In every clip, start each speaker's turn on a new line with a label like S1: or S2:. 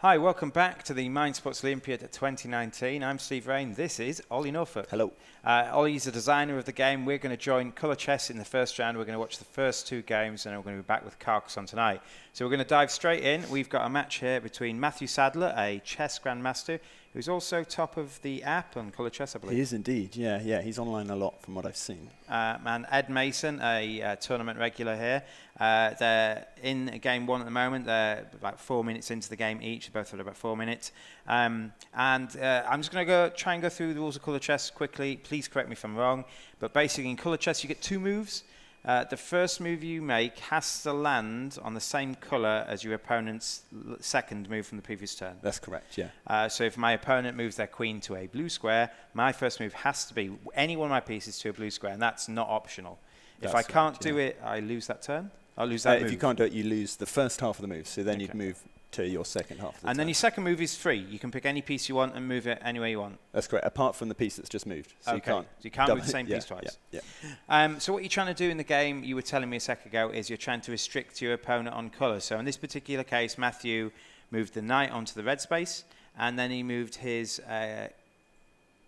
S1: Hi, welcome back to the Mind Sports Olympiad 2019. I'm Steve Rain. This is Oli Norfolk.
S2: Hello.
S1: Oli's the designer of the game. We're going to join Colour Chess in the first round. We're going to watch the first two games, and we're going to be back with Carcassonne tonight. So we're going to dive straight in. We've got a match here between Matthew Sadler, a chess grandmaster, who's also top of the app on Colour Chess, I believe.
S2: He is indeed, yeah. He's online a lot from what I've seen.
S1: And Ed Mason, a tournament regular here. They're in game one at the moment. They're about 4 minutes into the game each. Both had about 4 minutes. I'm just going to try and go through the rules of Colour Chess quickly. Please correct me if I'm wrong. But basically in Colour Chess you get two moves. The first move you make has to land on the same colour as your opponent's second move from the previous turn.
S2: That's correct, yeah.
S1: So if my opponent moves their queen to a blue square, my first move has to be any one of my pieces to a blue square, and that's not optional. If I can't do it, I lose that turn. I'll lose that move.
S2: If you can't do it, you lose the first half of the move, so then you'd move to your second half of the
S1: And then your second move is free. You can pick any piece you want and move it any way you want.
S2: That's correct, apart from the piece that's just moved. So you can't
S1: move the same piece twice.
S2: Yeah.
S1: So what you're trying to do in the game, you were telling me a second ago, is you're trying to restrict your opponent on colour. So in this particular case, Matthew moved the knight onto the red space, and then he moved his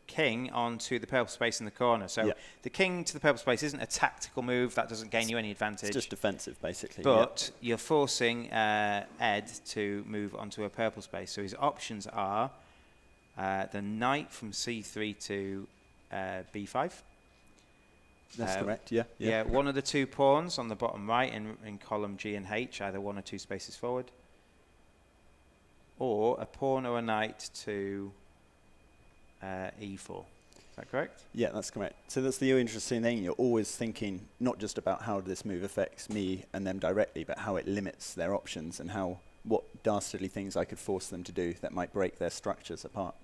S1: king onto the purple space in the corner. So the king to the purple space isn't a tactical move. That doesn't gain you any advantage.
S2: It's just defensive, basically.
S1: But you're forcing Ed to move onto a purple space. So his options are the knight from c3 to b5.
S2: That's correct, yeah.
S1: Yeah, one of the two pawns on the bottom right in column G and H, either one or two spaces forward. Or a pawn or a knight to e4. Is that correct?
S2: Yeah, that's correct. So that's the interesting thing. You're always thinking not just about how this move affects me and them directly, but how it limits their options and what dastardly things I could force them to do that might break their structures apart.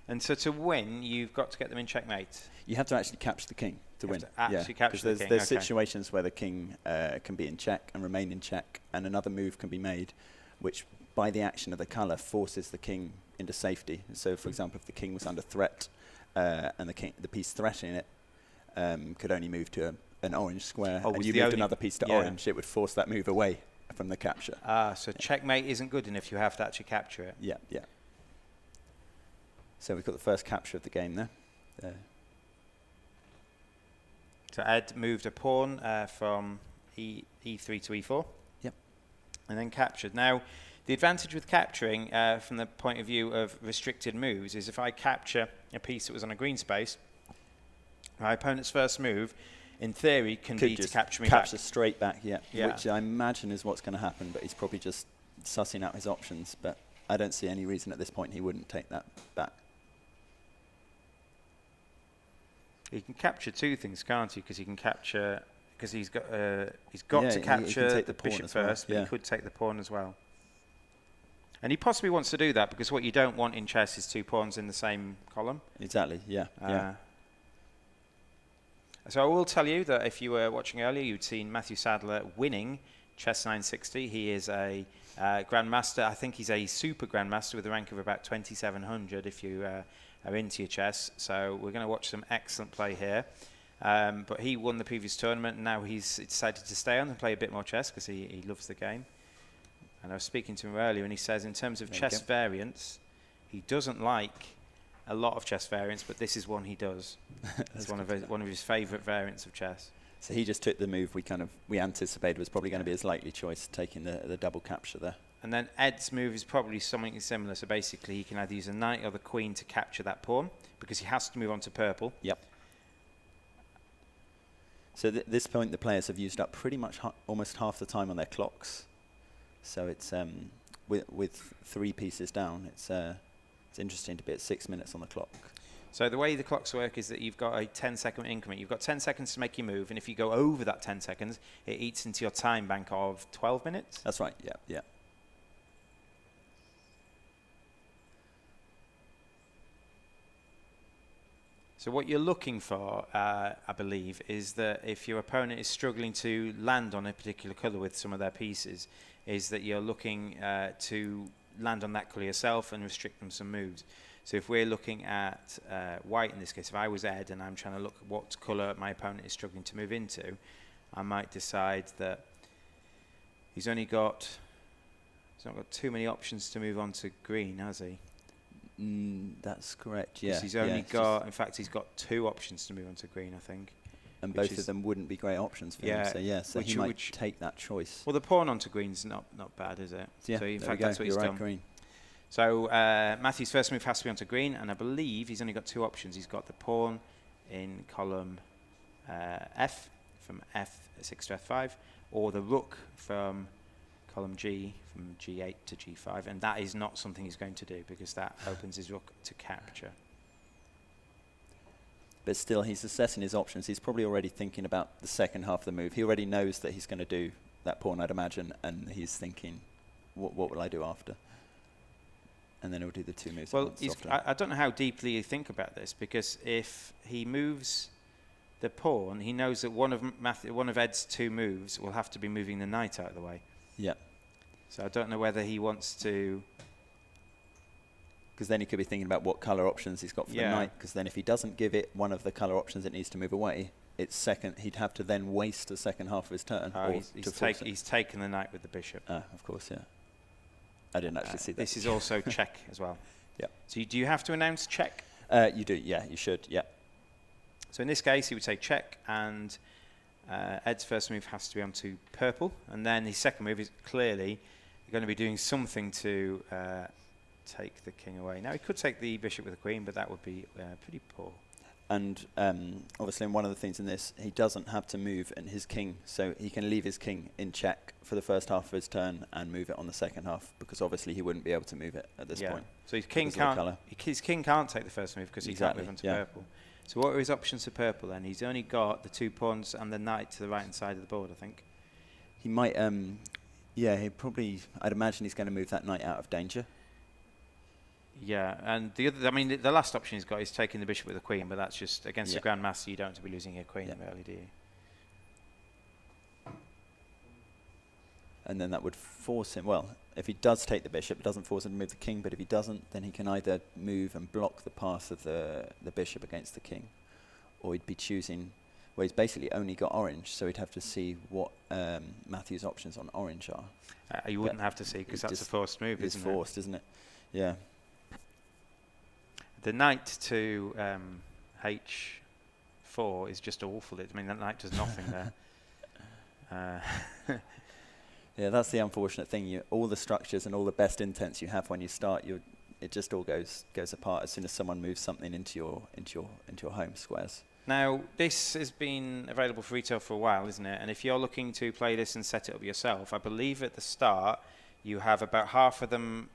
S1: And so to win, you've got to get them in checkmate.
S2: You have to actually capture the king to win.
S1: Capture the king.
S2: There's situations where the king can be in check and remain in check, and another move can be made, which by the action of the colour forces the king into safety. So, for example, if the king was under threat and the piece threatening it could only move to an orange square, and you moved another piece to orange, it would force that move away from the capture.
S1: So checkmate isn't good enough. You have to actually capture it.
S2: Yeah. So we've got the first capture of the game there.
S1: So Ed moved a pawn from e3 to e4.
S2: Yep.
S1: And then captured. Now, the advantage with capturing from the point of view of restricted moves is if I capture a piece that was on a green space, my opponent's first move, in theory, can be to capture me back.
S2: Capture straight back, which I imagine is what's going to happen, but he's probably just sussing out his options, but I don't see any reason at this point he wouldn't take that back.
S1: He can capture two things, can't he? Because he can capture, because he's got to capture the bishop first, but he could take the pawn as well. And he possibly wants to do that because what you don't want in chess is two pawns in the same column.
S2: Exactly, yeah.
S1: So I will tell you that if you were watching earlier, you'd seen Matthew Sadler winning Chess 960. He is a grandmaster. I think he's a super grandmaster with a rank of about 2700 if you are into your chess. So we're going to watch some excellent play here. But he won the previous tournament, and now he's decided to stay on and play a bit more chess because he loves the game. And I was speaking to him earlier, and he says in terms of chess variants, he doesn't like a lot of chess variants, but this is one he does. It's one of his favourite variants of chess.
S2: So he just took the move we anticipated was probably going to be his likely choice, taking the double capture there.
S1: And then Ed's move is probably something similar. So basically, he can either use a knight or the queen to capture that pawn because he has to move on to purple.
S2: Yep. So at this point, the players have used up pretty much almost half the time on their clocks. So it's with 3 pieces down, it's interesting to be at 6 minutes on the clock.
S1: So the way the clocks work is that you've got a 10-second increment. You've got 10 seconds to make your move, and if you go over that 10 seconds, it eats into your time bank of 12 minutes.
S2: That's right, yeah.
S1: So what you're looking for, I believe, is that if your opponent is struggling to land on a particular colour with some of their pieces, is that you're looking to land on that colour yourself and restrict them some moves. So if we're looking at white in this case, if I was Ed and I'm trying to look at what colour my opponent is struggling to move into, I might decide that he's only got He's not got too many options to move on to green, has he?
S2: That's correct, yeah.
S1: Because he's only got, in fact, he's got 2 options to move on to green, I think.
S2: And both of them wouldn't be great options for him. So he might take that choice.
S1: Well, the pawn onto green's not bad, is it?
S2: Yeah,
S1: so in fact, that's what
S2: You're
S1: he's
S2: right,
S1: done.
S2: green.
S1: So Matthew's first move has to be onto green, and I believe he's only got 2 options. He's got the pawn in column F, from F6 to F5, or the rook from column G, from G8 to G5, and that is not something he's going to do because that opens his rook to capture.
S2: But still, he's assessing his options. He's probably already thinking about the second half of the move. He already knows that he's going to do that pawn, I'd imagine, and he's thinking, what will I do after? And then he'll do the 2 moves.
S1: Well, I don't know how deeply you think about this, because if he moves the pawn, he knows that one of Ed's 2 moves will have to be moving the knight out of the way.
S2: Yeah.
S1: So I don't know whether he wants to...
S2: Because then he could be thinking about what colour options he's got for the knight, because then if he doesn't give it one of the colour options it needs to move away, he'd have to then waste the second half of his turn.
S1: He's taken the knight with the bishop.
S2: Of course, yeah. I didn't actually see that.
S1: This is also check as well.
S2: Yeah.
S1: So do you have to announce check?
S2: You do, yeah, you should, yeah.
S1: So in this case, he would say check, and Ed's first move has to be onto purple, and then his second move is clearly going to be doing something to take the king away. Now, he could take the bishop with the queen, but that would be pretty poor.
S2: And obviously, one of the things in this, he doesn't have to move in his king, so he can leave his king in check for the first half of his turn and move it on the second half, because obviously he wouldn't be able to move it at this point.
S1: So his king can't take the first move because he can't move onto purple. So what are his options for purple then? He's only got the 2 pawns and the knight to the right hand side of the board, I think.
S2: He might, he probably, I'd imagine he's going to move that knight out of danger.
S1: Yeah, and the last option he's got is taking the bishop with the queen, but that's just against a grandmaster. You don't have to be losing your queen early, do you?
S2: And then that would force him. Well, if he does take the bishop, it doesn't force him to move the king. But if he doesn't, then he can either move and block the path of the bishop against the king, or he'd be choosing. Well, he's basically only got orange, so he'd have to see what Matthew's options on orange are.
S1: You wouldn't have to see because that's a forced move, isn't it?
S2: It's forced, isn't it? Yeah.
S1: The knight to H4 is just awful. I mean, that knight does nothing there.
S2: Yeah, that's the unfortunate thing. All the structures and all the best intents you have when you start, it just all goes apart as soon as someone moves something into your home squares.
S1: Now, this has been available for retail for a while, isn't it? And if you're looking to play this and set it up yourself, I believe at the start you have about half of them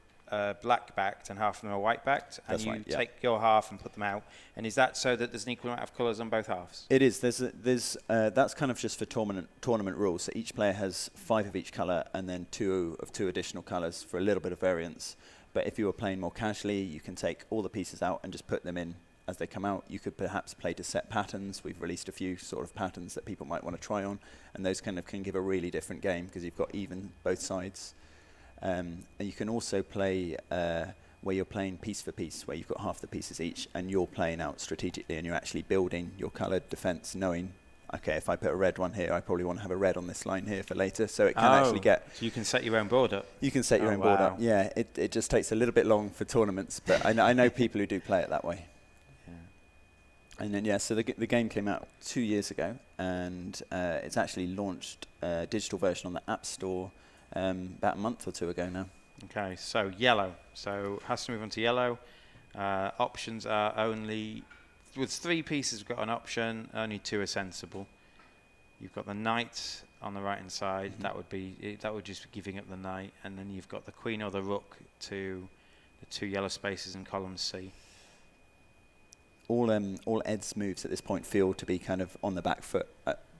S1: black-backed and half of them are white-backed, and you take your half and put them out. And is that so that there's an equal amount of colours on both halves?
S2: It is. That's kind of just for tournament rules. So each player has 5 of each colour and then 2 additional colours for a little bit of variance. But if you were playing more casually, you can take all the pieces out and just put them in as they come out. You could perhaps play to set patterns. We've released a few sort of patterns that people might want to try on, and those kind of can give a really different game because you've got even both sides. And you can also play where you're playing piece for piece, where you've got half the pieces each, and you're playing out strategically, and you're actually building your coloured defence, knowing, okay, if I put a red one here, I probably want to have a red on this line here for later. So it can actually get...
S1: So you can set your own board up?
S2: You can set your own board up, yeah. It just takes a little bit long for tournaments, but I know people who do play it that way. Yeah. And then, so the game came out 2 years ago, and it's actually launched a digital version on the App Store about a month or 2 ago now.
S1: Okay, so yellow. So has to move on to yellow. Options are only... With 3 pieces, we've got an option. Only 2 are sensible. You've got the knight on the right-hand side. Mm-hmm. That would just be giving up the knight. And then you've got the queen or the rook to the 2 yellow spaces in column C.
S2: All Ed's moves at this point feel to be kind of on the back foot.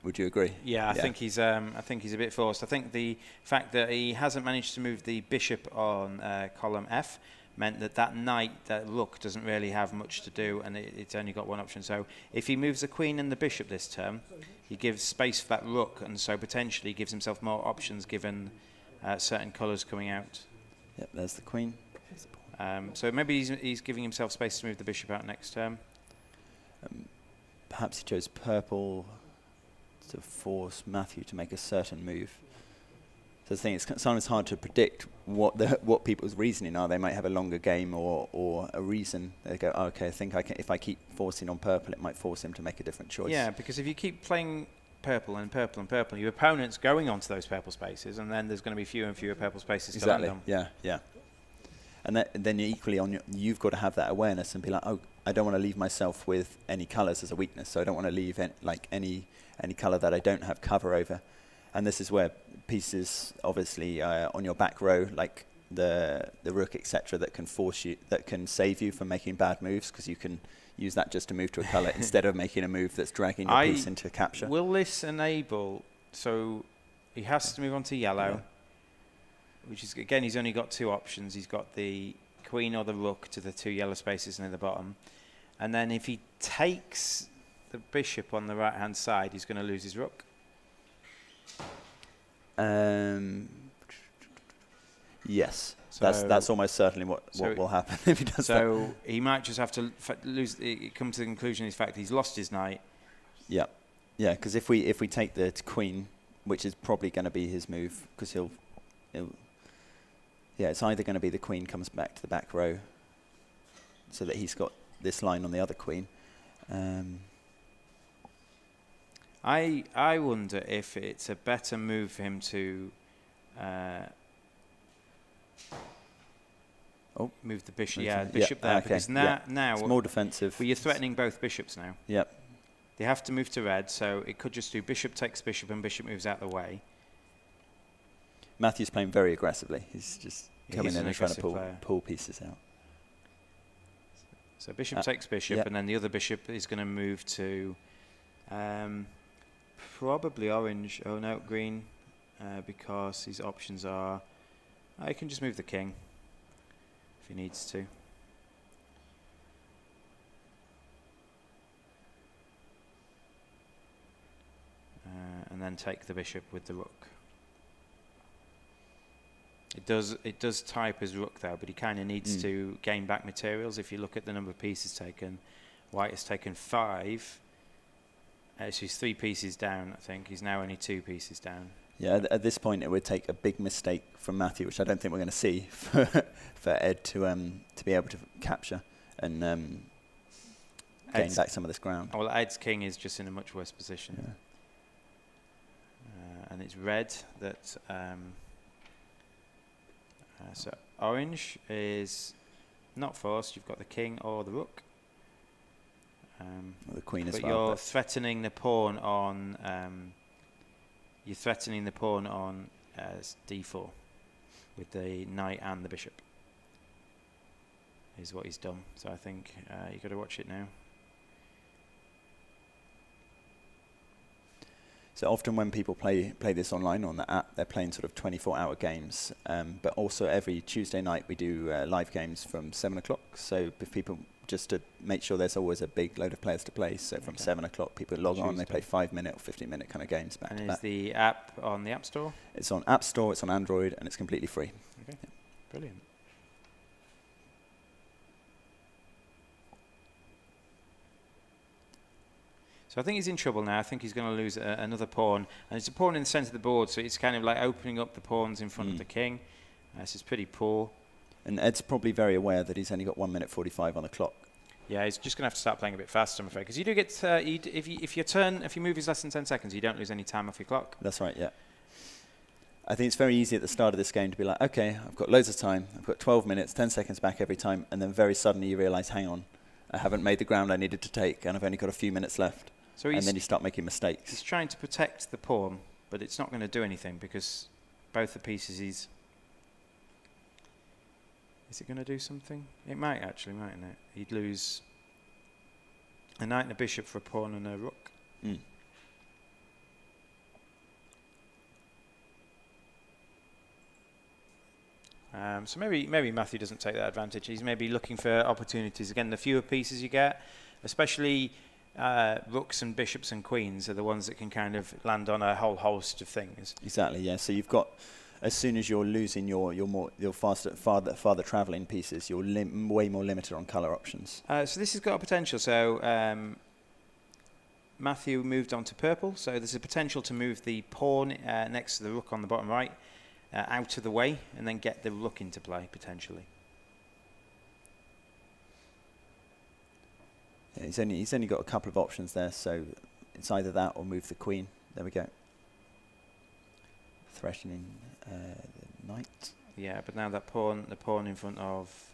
S2: Would you agree?
S1: Yeah, I think he's a bit forced. I think the fact that he hasn't managed to move the bishop on column F meant that knight, that rook, doesn't really have much to do, and it's only got one option. So if he moves the queen and the bishop this turn, he gives space for that rook, and so potentially gives himself more options given certain colours coming out.
S2: Yep, there's the queen.
S1: So maybe he's giving himself space to move the bishop out next turn.
S2: Perhaps he chose purple to force Matthew to make a certain move. So the thing is, sometimes hard to predict what people's reasoning are. They might have a longer game or a reason. They go, oh, okay, I think if I keep forcing on purple, it might force him to make a different choice.
S1: Yeah, because if you keep playing purple and purple and purple, your opponent's going onto those purple spaces, and then there's going to be fewer and fewer purple spaces to land on.
S2: Yeah. And then equally you've got to have that awareness and be like, oh, I don't want to leave myself with any colours as a weakness. So I don't want to leave any colour that I don't have cover over. And this is where pieces, obviously, on your back row, like the rook, etc., that can save you from making bad moves, because you can use that just to move to a colour instead of making a move that's dragging your piece into capture.
S1: Will this enable? So he has to move on to yellow, which is, again, he's only got 2 options. He's got the queen or the rook to the 2 yellow spaces near the bottom, and then if he takes the bishop on the right hand side, he's going to lose his rook.
S2: Yes, so that's almost certainly what will happen if he does that.
S1: So he might just have to come to the conclusion, in fact, he's lost his knight.
S2: Yeah, because if we take the queen, which is probably going to be his move, because it's either going to be the queen comes back to the back row, so that he's got this line on the other queen.
S1: I wonder if it's a better move for him to move the bishop. Yeah, the bishop there,
S2: okay,
S1: because now
S2: it's more defensive.
S1: But you're threatening both bishops now.
S2: Yep.
S1: They have to move to red, so it could just do bishop takes bishop and bishop moves out the way.
S2: Matthew's playing very aggressively. He's just coming in and trying to pull pieces out.
S1: So bishop takes bishop, and then the other bishop is going to move to probably orange. Oh no, green, because his options are. I can just move the king if he needs to. And then take the bishop with the rook. It does tie up his rook though, but he kind of needs to gain back materials. If you look at the number of pieces taken, white has taken 5. So he's 3 pieces down, I think. He's now only 2 pieces down. Yeah,
S2: at this point it would take a big mistake from Matthew, which I don't think we're going to see, for Ed to be able to capture and gain back some of this ground.
S1: Well, Ed's king is just in a much worse position.
S2: Yeah.
S1: And it's red that... so orange is not forced. You've got the king or the rook.
S2: Or the queen as
S1: but
S2: well.
S1: You're threatening the pawn on. You're threatening the pawn on d4 with the knight and the bishop. Is what he's done. So I think you've got to watch it now.
S2: So often when people play this online on the app, they're playing sort of 24-hour games. But also every Tuesday night we do live games from 7 o'clock. So if people, just to make sure there's always a big load of players to play. So from 7 o'clock, people log on, they play 5-minute or 15-minute kind of games back to back.
S1: And is the app on the App Store?
S2: It's on App Store, it's on Android, and it's completely free.
S1: Okay, brilliant. So I think he's in trouble now. I think he's going to lose another pawn. And it's a pawn in the centre of the board, so it's kind of like opening up the pawns in front of the king. This is pretty poor.
S2: And Ed's probably very aware that he's only got 1 minute 45 on the clock.
S1: Yeah, he's just going to have to start playing a bit faster, I'm afraid. Because you do get, if your move is less than 10 seconds, you don't lose any time off your clock.
S2: That's right, yeah. I think it's very easy at the start of this game to be like, okay, I've got loads of time. I've got 12 minutes, 10 seconds back every time. And then very suddenly you realise, hang on, I haven't made the ground I needed to take, and I've only got a few minutes left. So and then you start making mistakes.
S1: He's trying to protect the pawn, but it's not going to do anything because both the pieces he's... Is it going to do something? It might actually, mightn't it? He'd lose a knight and a bishop for a pawn and a rook. So maybe Matthew doesn't take that advantage. He's maybe looking for opportunities. Again, the fewer pieces you get, especially... rooks and bishops and queens are the ones that can kind of land on a whole host of things.
S2: Exactly, yeah. So you've got, as soon as you're losing your farther travelling pieces, you're way more limited on colour options.
S1: So this has got a potential. So Matthew moved on to purple. So there's a potential to move the pawn next to the rook on the bottom right. out of the way and then get the rook into play, potentially.
S2: Yeah, he's only got a couple of options there, so it's either that or move the queen. There we go. Threatening the knight.
S1: Yeah, but now that pawn, the pawn in front of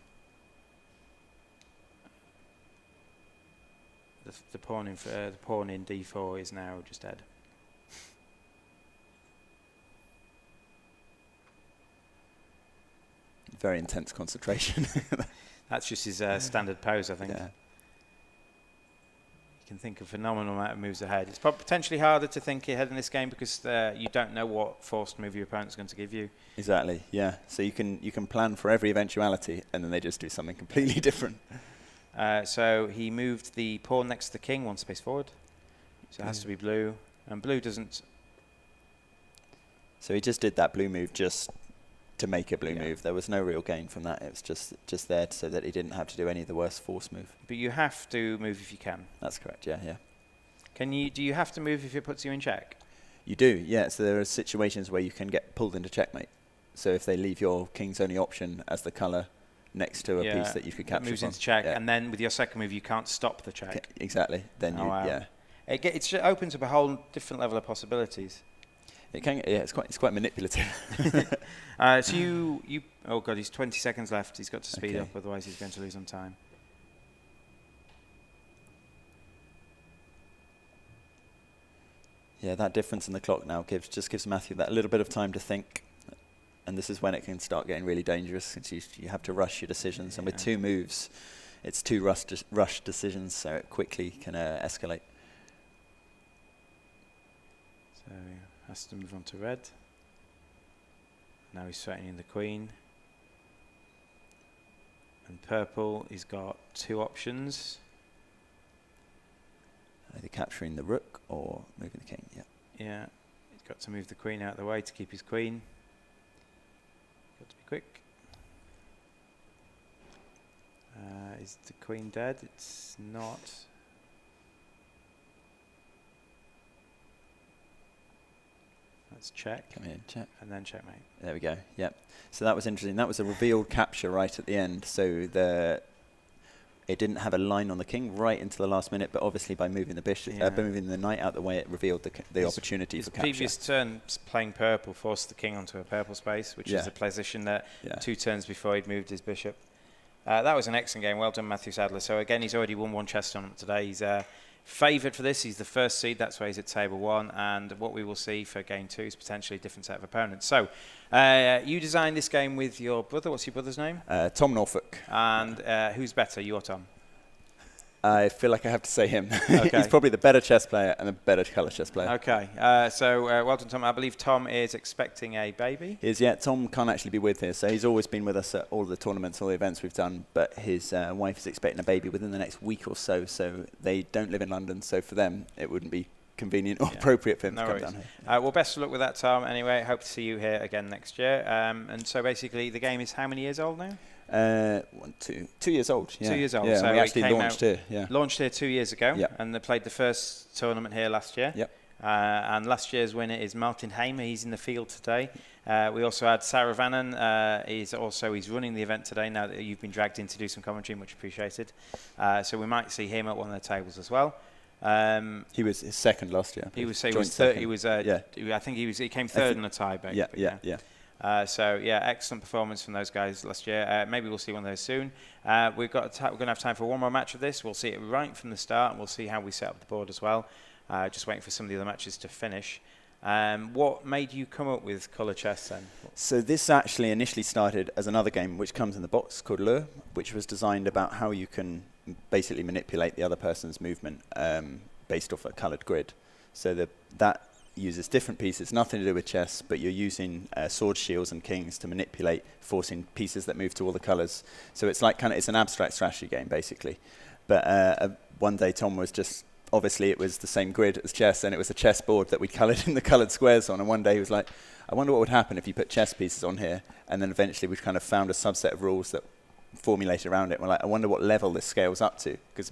S1: the pawn in d4 is now just dead.
S2: Very intense concentration.
S1: That's just his standard pose, I think.
S2: Yeah.
S1: You can think of a phenomenal amount of moves ahead. It's potentially harder to think ahead in this game because you don't know what forced move your opponent's going to give you.
S2: Exactly, yeah. So you can plan for every eventuality, and then they just do something completely different.
S1: So he moved the pawn next to the king, one space forward. So it has to be blue, and blue doesn't.
S2: So he just did that blue move just to make a blue move. There was no real gain from that. It was just there so that he didn't have to do any of the worst force move.
S1: But you have to move if you can.
S2: That's correct, yeah.
S1: Do you have to move if it puts you in check?
S2: You do, yeah. So there are situations where you can get pulled into checkmate. So if they leave your king's only option as the colour next to a piece that you could capture,
S1: moves into check, and then with your second move you can't stop the check.
S2: Exactly. Then
S1: It opens up a whole different level of possibilities.
S2: It can, yeah. It's quite manipulative.
S1: So you oh god, he's 20 seconds left. He's got to speed up, otherwise he's going to lose on time.
S2: Yeah, that difference in the clock now just gives Matthew that little bit of time to think. And this is when it can start getting really dangerous, since you have to rush your decisions. And with two moves, it's two rush decisions, so it quickly can escalate.
S1: So he has to move on to red. Now he's threatening the queen. And purple, he's got two options.
S2: Either capturing the rook or moving the king,
S1: Yeah, he's got to move the queen out of the way to keep his queen. Got to be quick. Is the queen dead? It's not. Let's check.
S2: Come in, check.
S1: And then checkmate.
S2: There we go, yep. So that was interesting. That was a revealed capture right at the end. So it didn't have a line on the king right into the last minute, but obviously by moving the bishop, by moving the knight out the way, it revealed the opportunity for capture.
S1: His previous turn playing purple forced the king onto a purple space, which is a position that 2 turns before he'd moved his bishop. That was an excellent game. Well done, Matthew Sadler. So again, he's already won one chess tournament today. He's favoured for this. He's the first seed. That's why he's at table 1. And what we will see for game 2 is potentially a different set of opponents. So you designed this game with your brother. What's your brother's name?
S2: Tom Norfolk.
S1: And who's better, you or Tom?
S2: I feel like I have to say him. He's probably the better chess player and the better colour chess player.
S1: Okay. So well done, Tom. I believe Tom is expecting a baby.
S2: Tom can't actually be with here. So he's always been with us at all the tournaments, all the events we've done. But his wife is expecting a baby within the next week or so. So they don't live in London. So for them, it wouldn't be convenient or appropriate for him to come down here.
S1: Well, best of luck with that, Tom. Anyway, hope to see you here again next year. And so basically, the game is how many years old now?
S2: 2 years old. Yeah.
S1: 2 years old.
S2: Yeah,
S1: so
S2: we actually launched here. Yeah.
S1: Launched here 2 years ago.
S2: Yep.
S1: And they played the first tournament here last year.
S2: Yep.
S1: And last year's winner is Martin Hamer. He's in the field today. We also had Sarah Vannon. He's running the event today. Now that you've been dragged in to do some commentary, much appreciated. So we might see him at one of the tables as well.
S2: He was his second last year.
S1: He came third in a tie break.
S2: Yeah.
S1: Excellent performance from those guys last year. Maybe we'll see one of those soon. We're going to have time for one more match of this. We'll see it right from the start, and we'll see how we set up the board as well. Just waiting for some of the other matches to finish. What made you come up with Colour Chess then?
S2: So this actually initially started as another game which comes in the box called Colour, which was designed about how you can basically manipulate the other person's movement based off a coloured grid. So that uses different pieces, nothing to do with chess, but you're using sword shields and kings to manipulate, forcing pieces that move to all the colours. So it's like it's an abstract strategy game basically. But one day Tom was just, obviously it was the same grid as chess, and it was a chess board that we coloured in the coloured squares on. And one day he was like, I wonder what would happen if you put chess pieces on here. And then eventually we kind of found a subset of rules that formulated around it. We're like, I wonder what level this scales up to, because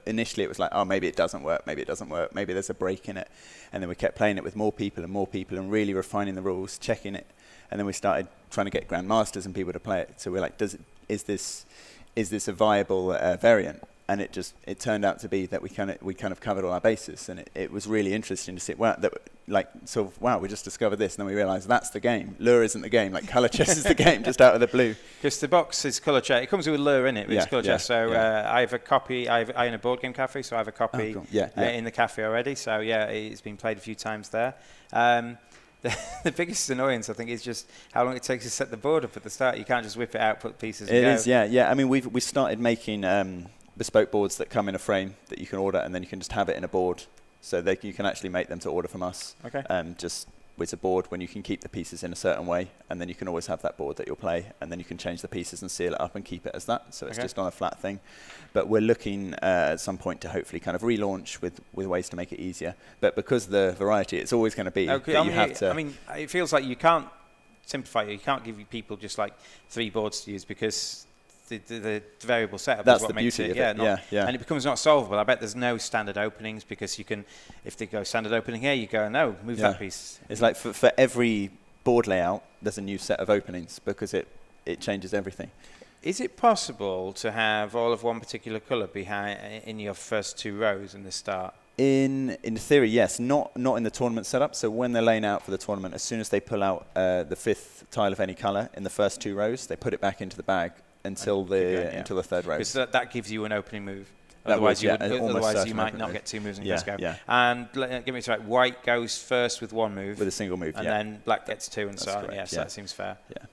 S2: initially it was like, oh, maybe it doesn't work, maybe there's a break in it, and then we kept playing it with more people and really refining the rules, checking it, and then we started trying to get grandmasters and people to play it. So we're like, is this a viable variant? And it turned out to be that we kind of covered all our bases, and it was really interesting to see. Wow, we just discovered this, and then we realised that's the game. Lure isn't the game. Like Colour Chess is the game, just out of the blue.
S1: Because the box is Colour Chess. It comes with Lure in it, but it's Colour Chess. So I have a copy. I own a board game cafe, so I have a copy in the cafe already. So it's been played a few times there. The biggest annoyance, I think, is just how long it takes to set the board up at the start. You can't just whip it out, put pieces.
S2: It is, yeah. I mean, we started making bespoke boards that come in a frame that you can order, and then you can just have it in a board, so you can actually make them to order from us.
S1: Okay.
S2: Just with a board when you can keep the pieces in a certain way, and then you can always have that board that you'll play, and then you can change the pieces and seal it up and keep it as that. So it's just on a flat thing. But we're looking at some point to hopefully kind of relaunch with ways to make it easier. But because the variety, it's always going to be that you have to.
S1: I mean, it feels like you can't simplify it. You can't give people just like 3 boards to use, because the variable setup is what makes it. And it becomes not solvable. I bet there's no standard openings, because you can, if they go standard opening here, you go, no, move that piece.
S2: It's like for every board layout, there's a new set of openings, because it changes everything.
S1: Is it possible to have all of one particular colour behind in your first 2 rows in the start?
S2: In theory, yes. Not in the tournament setup. So when they're laying out for the tournament, as soon as they pull out the 5th tile of any colour in the first 2 rows, they put it back into the bag until the 3rd row.
S1: Because that gives you an opening move. Otherwise, you might not get 2 moves in the first go. Yeah. And give me right, white goes first with 1 move.
S2: With a single move,
S1: and then black gets 2 and so on.
S2: Correct,
S1: so that seems fair.
S2: Yeah.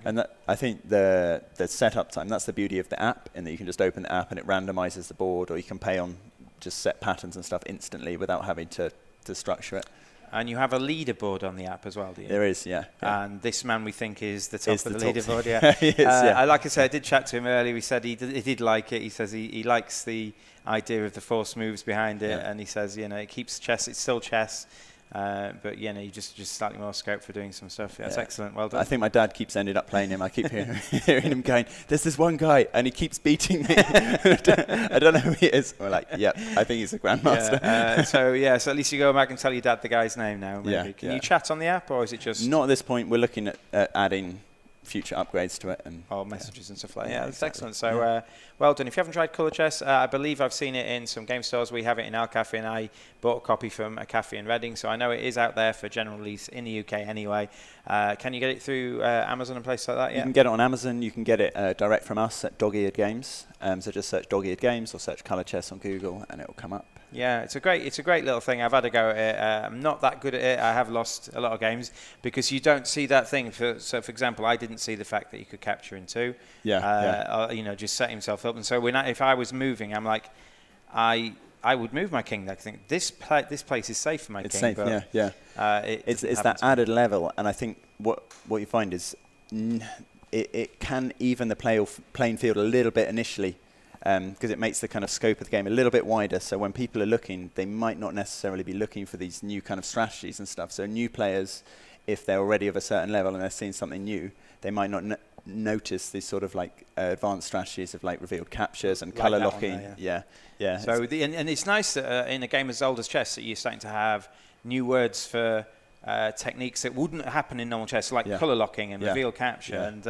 S2: And I think the setup time, that's the beauty of the app, in that you can just open the app and it randomizes the board, or you can pay on just set patterns and stuff instantly without having to structure it.
S1: And you have a leaderboard on the app as well, do you?
S2: There is, yeah.
S1: And this man, we think, is the top of the leaderboard.
S2: He is,
S1: like I said, I did chat to him earlier. He said he did like it. He says he likes the idea of the forced moves behind it, and he says, it keeps chess. It's still chess, but you just slightly more scope for doing some stuff. That's excellent. Well done.
S2: I think my dad keeps ending up playing him. I keep hearing him going, "There's this one guy, and he keeps beating me." I don't know who he is. We're like, "Yep, I think he's a grandmaster."
S1: So at least you go back and tell your dad the guy's name now. Maybe. Can you chat on the app, or is it just?
S2: Not at this point. We're looking at adding future upgrades to it, and
S1: messages and stuff like that. That's excellent. So well done. If you haven't tried Colour Chess, I believe I've seen it in some game stores. We have it in our cafe, and I bought a copy from a cafe in Reading, so I know it is out there for general release in the UK anyway. Can you get it through Amazon and places like that?
S2: You can get it on Amazon. You can get it direct from us at Dog-Eared Games. So just search Dog-Eared Games or search Colour Chess on Google, and it will come up.
S1: Yeah, it's a great little thing. I've had a go at it. I'm not that good at it. I have lost a lot of games because you don't see that thing. For example, I didn't see the fact that you could capture in 2. Just set himself up. And so if I was moving, I'm like, I would move my king. I think this place is safe for my king.
S2: It's safe.
S1: But
S2: it's that added level, and I think what you find is it can even the playing field a little bit initially. Because it makes the kind of scope of the game a little bit wider. So when people are looking, they might not necessarily be looking for these new kind of strategies and stuff. So new players, if they're already of a certain level and they're seeing something new, they might not notice these sort of like advanced strategies of like revealed captures and color locking.
S1: So and it's nice that in a game as old as chess that you're starting to have new words for techniques that wouldn't happen in normal chess, like color locking and reveal capture, and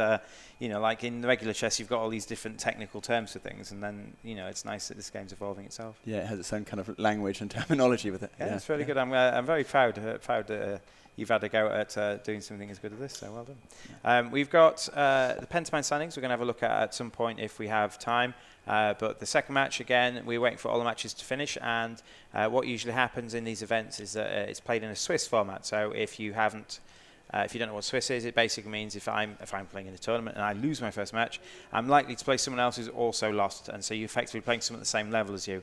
S1: like in the regular chess, you've got all these different technical terms for things, and then it's nice that this game's evolving itself.
S2: Yeah, it has its own kind of language and terminology with it.
S1: Yeah, it's really good. I'm very proud that you've had a go at doing something as good as this. So well done. We've got the Pentiment standings. We're going to have a look at some point if we have time. But the second match, again, we're waiting for all the matches to finish, and what usually happens in these events is that it's played in a Swiss format. So if you don't know what Swiss is, it basically means if I'm playing in a tournament and I lose my first match, I'm likely to play someone else who's also lost, and so you're effectively playing someone at the same level as you.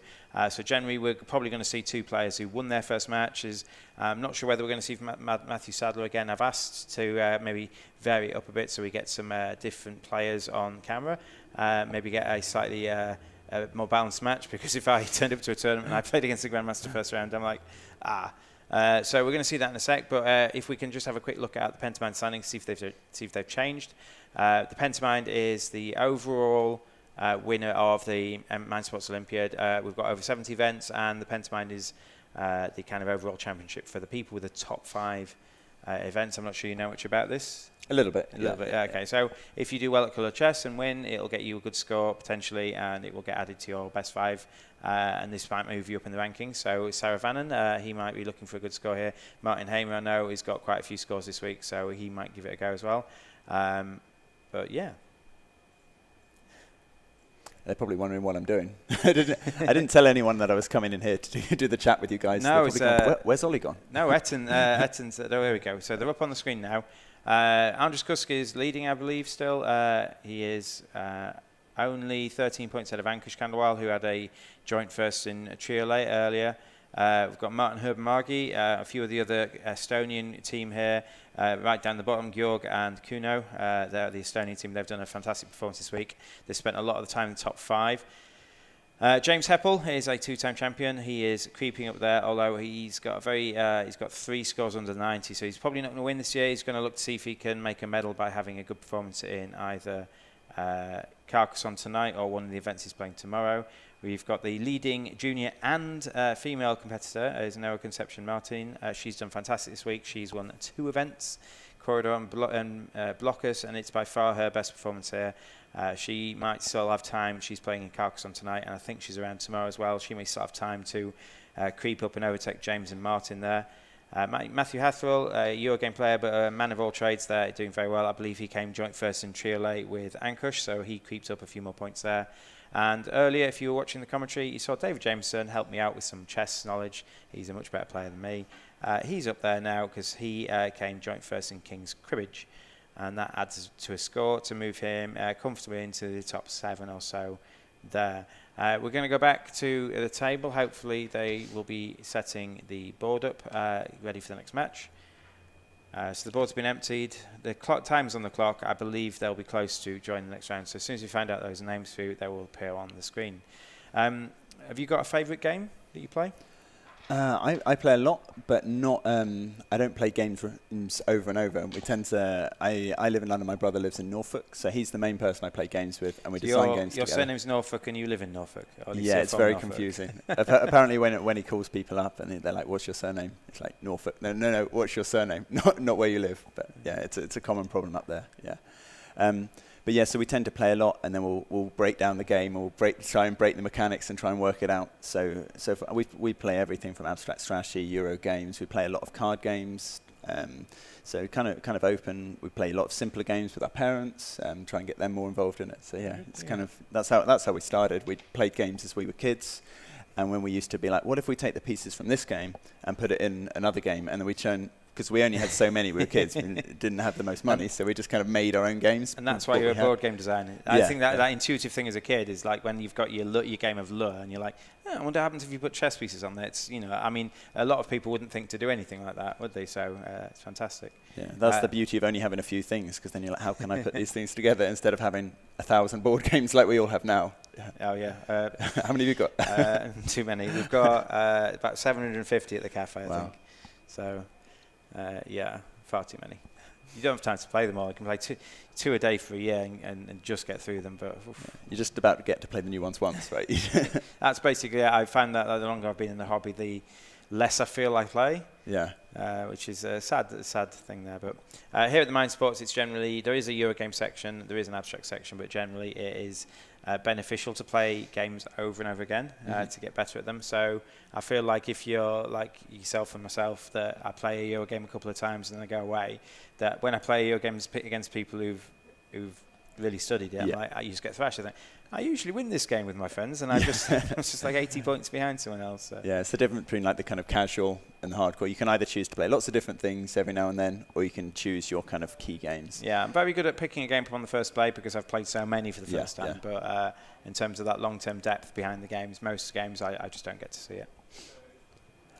S1: So generally, we're probably going to see 2 players who won their first matches. I'm not sure whether we're going to see Matthew Sadler again. I've asked to maybe vary it up a bit so we get some different players on camera. Maybe get a slightly more balanced match, because if I turned up to a tournament and I played against the Grandmaster first round, I'm like, So we're going to see that in a sec, but if we can just have a quick look at the Pentamind standings, see if they've changed. The Pentamind is the overall winner of the Mind Sports Olympiad. We've got over 70 events, and the Pentamind is the kind of overall championship for the people with the top 5 events. I'm not sure you know much about this.
S2: A little bit.
S1: A little bit. Okay. So if you do well at Colour Chess and win, it'll get you a good score potentially, and it will get added to your best 5. And this might move you up in the rankings. So Sarah Vannon, he might be looking for a good score here. Martin Hamer, I know, he's got quite a few scores this week, so he might give it a go as well. But yeah.
S2: They're probably wondering what I'm doing. I didn't tell anyone that I was coming in here to do the chat with you guys.
S1: No,
S2: where's Oli gone?
S1: No, Etton's. Oh, here we go. So they're up on the screen now. Andrzej Kusk is leading, I believe, still. He is only 13 points ahead of Ankush Kandawal, who had a joint first in Triolay earlier. We've got Martin Herbermargi, a few of the other Estonian team here, right down the bottom, Georg and Kuno. They're the Estonian team. They've done a fantastic performance this week. They've spent a lot of the time in the top 5. James Heppel is a 2-time champion. He is creeping up there, although he's got he's got 3 scores under 90, so he's probably not going to win this year. He's going to look to see if he can make a medal by having a good performance in either Carcassonne tonight or one of the events he's playing tomorrow. We've got the leading junior and female competitor, is Noah Conception Martin. She's done fantastic this week. She's won 2 events, Corridor and Blockers, and it's by far her best performance here. She might still have time. She's playing in Carcassonne tonight, and I think she's around tomorrow as well. She may still have time to creep up and overtake James and Martin there. Matthew Hathwell, a Eurogame player, but a man of all trades there, doing very well. I believe he came joint first in Triolay with Ankush, so he creeps up a few more points there. And earlier, if you were watching the commentary, you saw David Jameson help me out with some chess knowledge. He's a much better player than me. He's up there now because he came joint first in King's Cribbage, and that adds to a score to move him comfortably into the top 7 or so there. We're going to go back to the table. Hopefully they will be setting the board up, ready for the next match. So the board's been emptied. The time's on the clock. I believe they'll be close to joining the next round. So as soon as we find out those names through, they will appear on the screen. Have you got a favourite game that you play?
S2: I play a lot, but not. I don't play games over and over. We tend to. I live in London. My brother lives in Norfolk, so he's the main person I play games with, and we design games
S1: your
S2: together.
S1: surname's Norfolk, and you live in Norfolk.
S2: Yeah, it's very confusing. Apparently, when he calls people up, and they're like, "What's your surname?" It's like Norfolk. No. What's your surname? Not where you live. But yeah, it's a common problem up there. Yeah. But yeah, so we tend to play a lot, and then we'll break down the game, or try and break the mechanics and try and work it out. So we play everything from abstract strategy, Euro games. We play a lot of card games. So kind of open. We play a lot of simpler games with our parents, try and get them more involved in it. So yeah, it's kind of that's how we started. We played games as we were kids, and when we used to be like, what if we take the pieces from this game and put it in another game, and then we turn. Because we only had so many, we were kids, we didn't have the most money, so we just kind of made our own games.
S1: And that's why you're a board game designer. I think that intuitive thing as a kid is like when you've got your game of lure, and you're like, I wonder what happens if you put chess pieces on there. It's, I mean, a lot of people wouldn't think to do anything like that, would they? So it's fantastic. Yeah,
S2: that's the beauty of only having a few things, because then you're like, how can I put these things together instead of having 1,000 board games like we all have now?
S1: Oh yeah.
S2: How many have you got?
S1: Too many. We've got about 750 at the cafe, I think. So. Yeah, far too many. You don't have time to play them all. You can play two a day for a year and just get through them. But
S2: you're just about to get to play the new ones once, right?
S1: That's basically it. I found that the longer I've been in the hobby, the less I feel I play.
S2: Yeah.
S1: Which is a sad thing there. But here at the Mind Sports, it's generally, there is a Eurogame section, there is an abstract section, but generally it is beneficial to play games over and over again to get better at them. So I feel like if you're like yourself and myself, that I play a Eurogame a couple of times and then I go away, that when I play Eurogames against people who've really studied it, I just get thrashed. I think, I usually win this game with my friends, and I'm just like 80 points behind someone else. So.
S2: Yeah, it's the difference between like the kind of casual and the hardcore. You can either choose to play lots of different things every now and then, or you can choose your kind of key games.
S1: Yeah, I'm very good at picking a game up on the first play because I've played so many for the first time. Yeah. But in terms of that long-term depth behind the games, most games I just don't get to see it.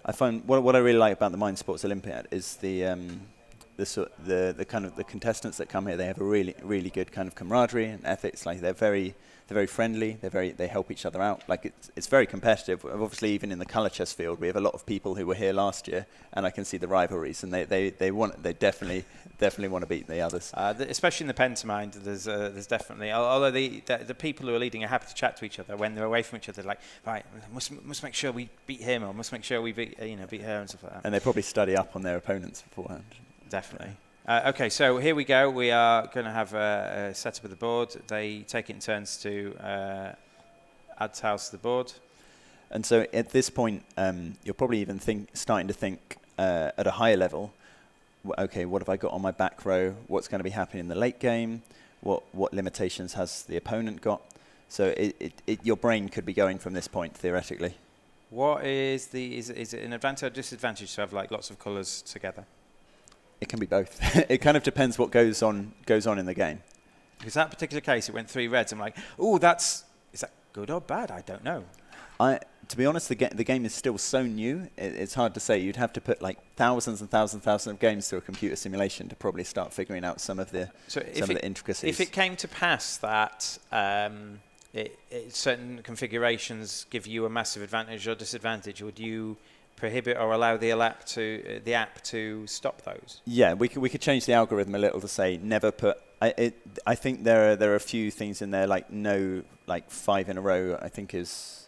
S2: I find what I really like about the Mind Sports Olympiad is the the kind of the contestants that come here, they have a really good kind of camaraderie and ethics. Like they're very friendly. They help each other out. Like it's very competitive. Obviously, even in the colour chess field, we have a lot of people who were here last year, and I can see the rivalries, and they definitely want to beat the others.
S1: Especially in the Pentamind, there's definitely, although the people who are leading are happy to chat to each other when they're away from each other, like, right, must make sure we beat him, or must make sure we beat her and stuff like that.
S2: And they probably study up on their opponents beforehand.
S1: Definitely. Okay, so here we go. We are going to have a setup of the board. They take it in turns to add tiles to the board.
S2: And so at this point, you're probably even starting to think at a higher level, okay, what have I got on my back row? What's going to be happening in the late game? What limitations has the opponent got? So your brain could be going from this point, theoretically. What is it an advantage or disadvantage to have like lots of colours together? It can be both. It kind of depends what goes on in the game. Because that particular case, it went 3 reds. I'm like, oh, is that good or bad? I don't know. To be honest, the game is still so new. It's hard to say. You'd have to put like thousands and thousands of games through a computer simulation to probably start figuring out some of the intricacies. If it came to pass that certain configurations give you a massive advantage or disadvantage, would you prohibit or allow the app to stop those? Yeah, we could change the algorithm a little to say never put. I think there are a few things in there like no 5 in a row. I think is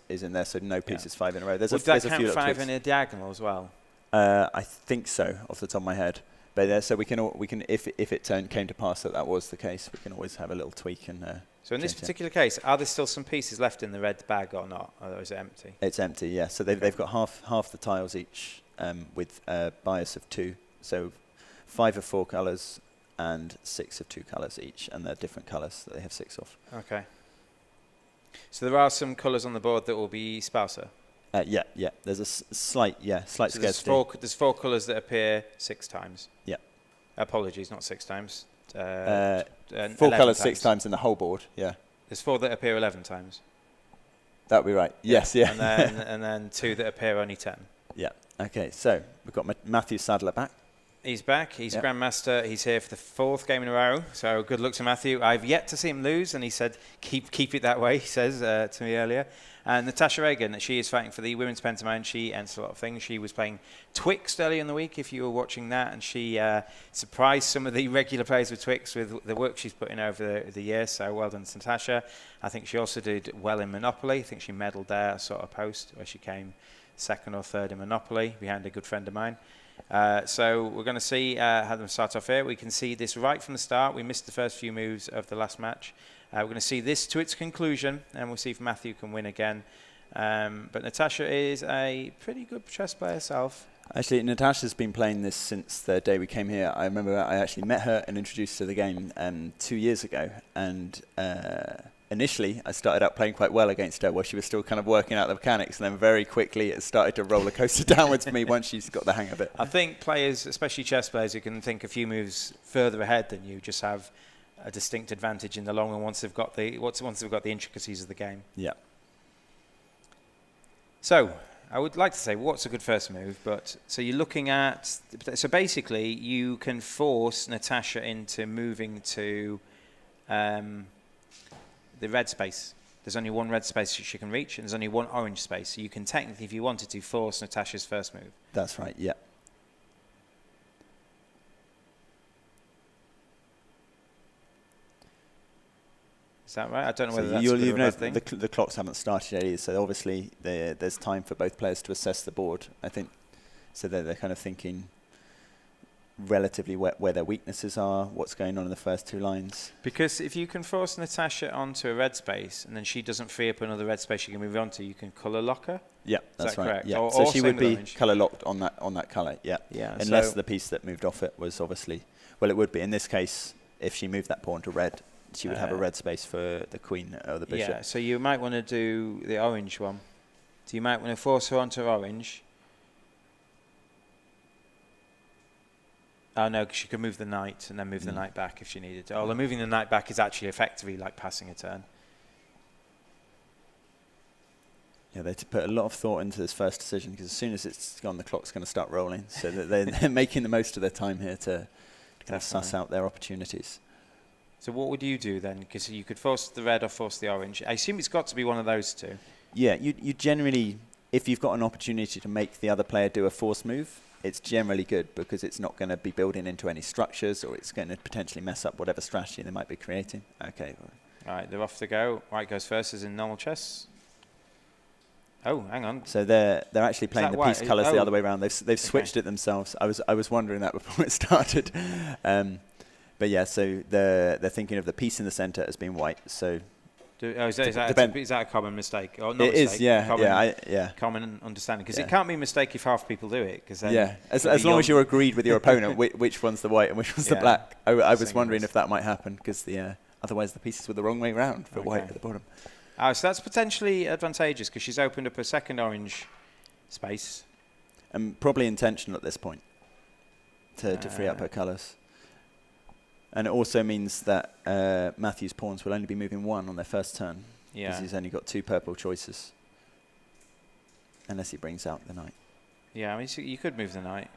S2: in there, so no pieces 5 in a row. Would that count 5 in a diagonal as well? I think so, off the top of my head. But so we can if it came to pass that was the case, we can always have a little tweak and. So in this particular case, are there still some pieces left in the red bag or not, or is it empty? It's empty, yeah. So they've got half the tiles each with a bias of 2. So 5 of 4 colours and 6 of 2 colours each, and they're different colours that they have 6 of. Okay. So there are some colours on the board that will be sparser? Yeah. There's a slight scarcity. There's 4 colours that appear 6 times? Yeah. Apologies, not 6 times. 4 colours 6 times in the whole board, yeah. There's 4 that appear 11 times. That would be right. Yes, yeah. And then 2 that appear only 10. Yeah. Okay, so we've got Matthew Sadler back. He's back. He's Grandmaster. He's here for the 4th game in a row. So good luck to Matthew. I've yet to see him lose, and he said, keep it that way, he says to me earlier. And Natasha Reagan, she is fighting for the women's pantomime. She enters a lot of things. She was playing Twixt earlier in the week, if you were watching that, and she surprised some of the regular players with Twixt with the work she's put in over the year. So well done to Natasha. I think she also did well in Monopoly. I think she medalled there, I saw a post where she came 2nd or 3rd in Monopoly behind a good friend of mine. So we're going to see how them start off here. We can see this right from the start. We missed the first few moves of the last match. We're going to see this to its conclusion, and we'll see if Matthew can win again. But Natasha is a pretty good chess player herself. Actually, Natasha's been playing this since the day we came here. I remember I actually met her and introduced her to the game 2 years ago. And initially, I started out playing quite well against her, where she was still kind of working out the mechanics. And then very quickly, it started to roller coaster downwards for me once she's got the hang of it. I think players, especially chess players, who can think a few moves further ahead than you, just have a distinct advantage in the long run once they've got the intricacies of the game. Yeah. So I would like to say what's a good first move, but so you're looking at basically you can force Natasha into moving to the red space. There's only one red space she can reach, and there's only one orange space. So you can technically, if you wanted to, force Natasha's first move. That's right. Yeah. Is that right? I don't know whether that's a good or bad thing. The clocks haven't started yet either, so obviously there's time for both players to assess the board, I think. So they're kind of thinking relatively where their weaknesses are, what's going on in the first 2 lines. Because if you can force Natasha onto a red space, and then she doesn't free up another red space she can move on to, you can colour lock her? Yeah, that's right. Correct? Yeah. So she would be colour locked on that colour, yeah. Unless the piece that moved off it was obviously, well, it would be. In this case, if she moved that pawn to red, she would have a red space for the queen or the bishop. Yeah, so you might want to do the orange one. So you might want to force her onto orange. Oh no, she could move the knight and then move the knight back if she needed to. Although moving the knight back is actually effectively like passing a turn. Yeah, they put a lot of thought into this first decision, because as soon as it's gone, the clock's going to start rolling. So that they're making the most of their time here to kind of suss out their opportunities.
S1: So what would you do then? Because you could force the red or force the orange. I assume it's got to be one of those two.
S2: Yeah, you generally, if you've got an opportunity to make the other player do a force move, it's generally good, because it's not going to be building into any structures, or it's going to potentially mess up whatever strategy they might be creating. Okay.
S1: All right, they're off to go. White goes first, as in normal chess. Oh, hang on.
S2: So they're actually playing the piece colours the other way around. They've switched it themselves. I was wondering that before it started. But yeah, so they're thinking of the piece in the centre as being white. So
S1: is that a common mistake? Or not
S2: it
S1: mistake,
S2: is, yeah.
S1: Common understanding, because it can't be a mistake if half people do it. Cause
S2: as long as you're agreed with your opponent which one's the white and which one's the black. I was wondering if that might happen, because otherwise the pieces were the wrong way round for white at the bottom.
S1: So that's potentially advantageous, because she's opened up a second orange space.
S2: And probably intentional at this point to free up her colours. And it also means that Matthew's pawns will only be moving one on their first turn, because he's only got 2 purple choices, unless he brings out the knight.
S1: Yeah, I mean, so you could move the knight.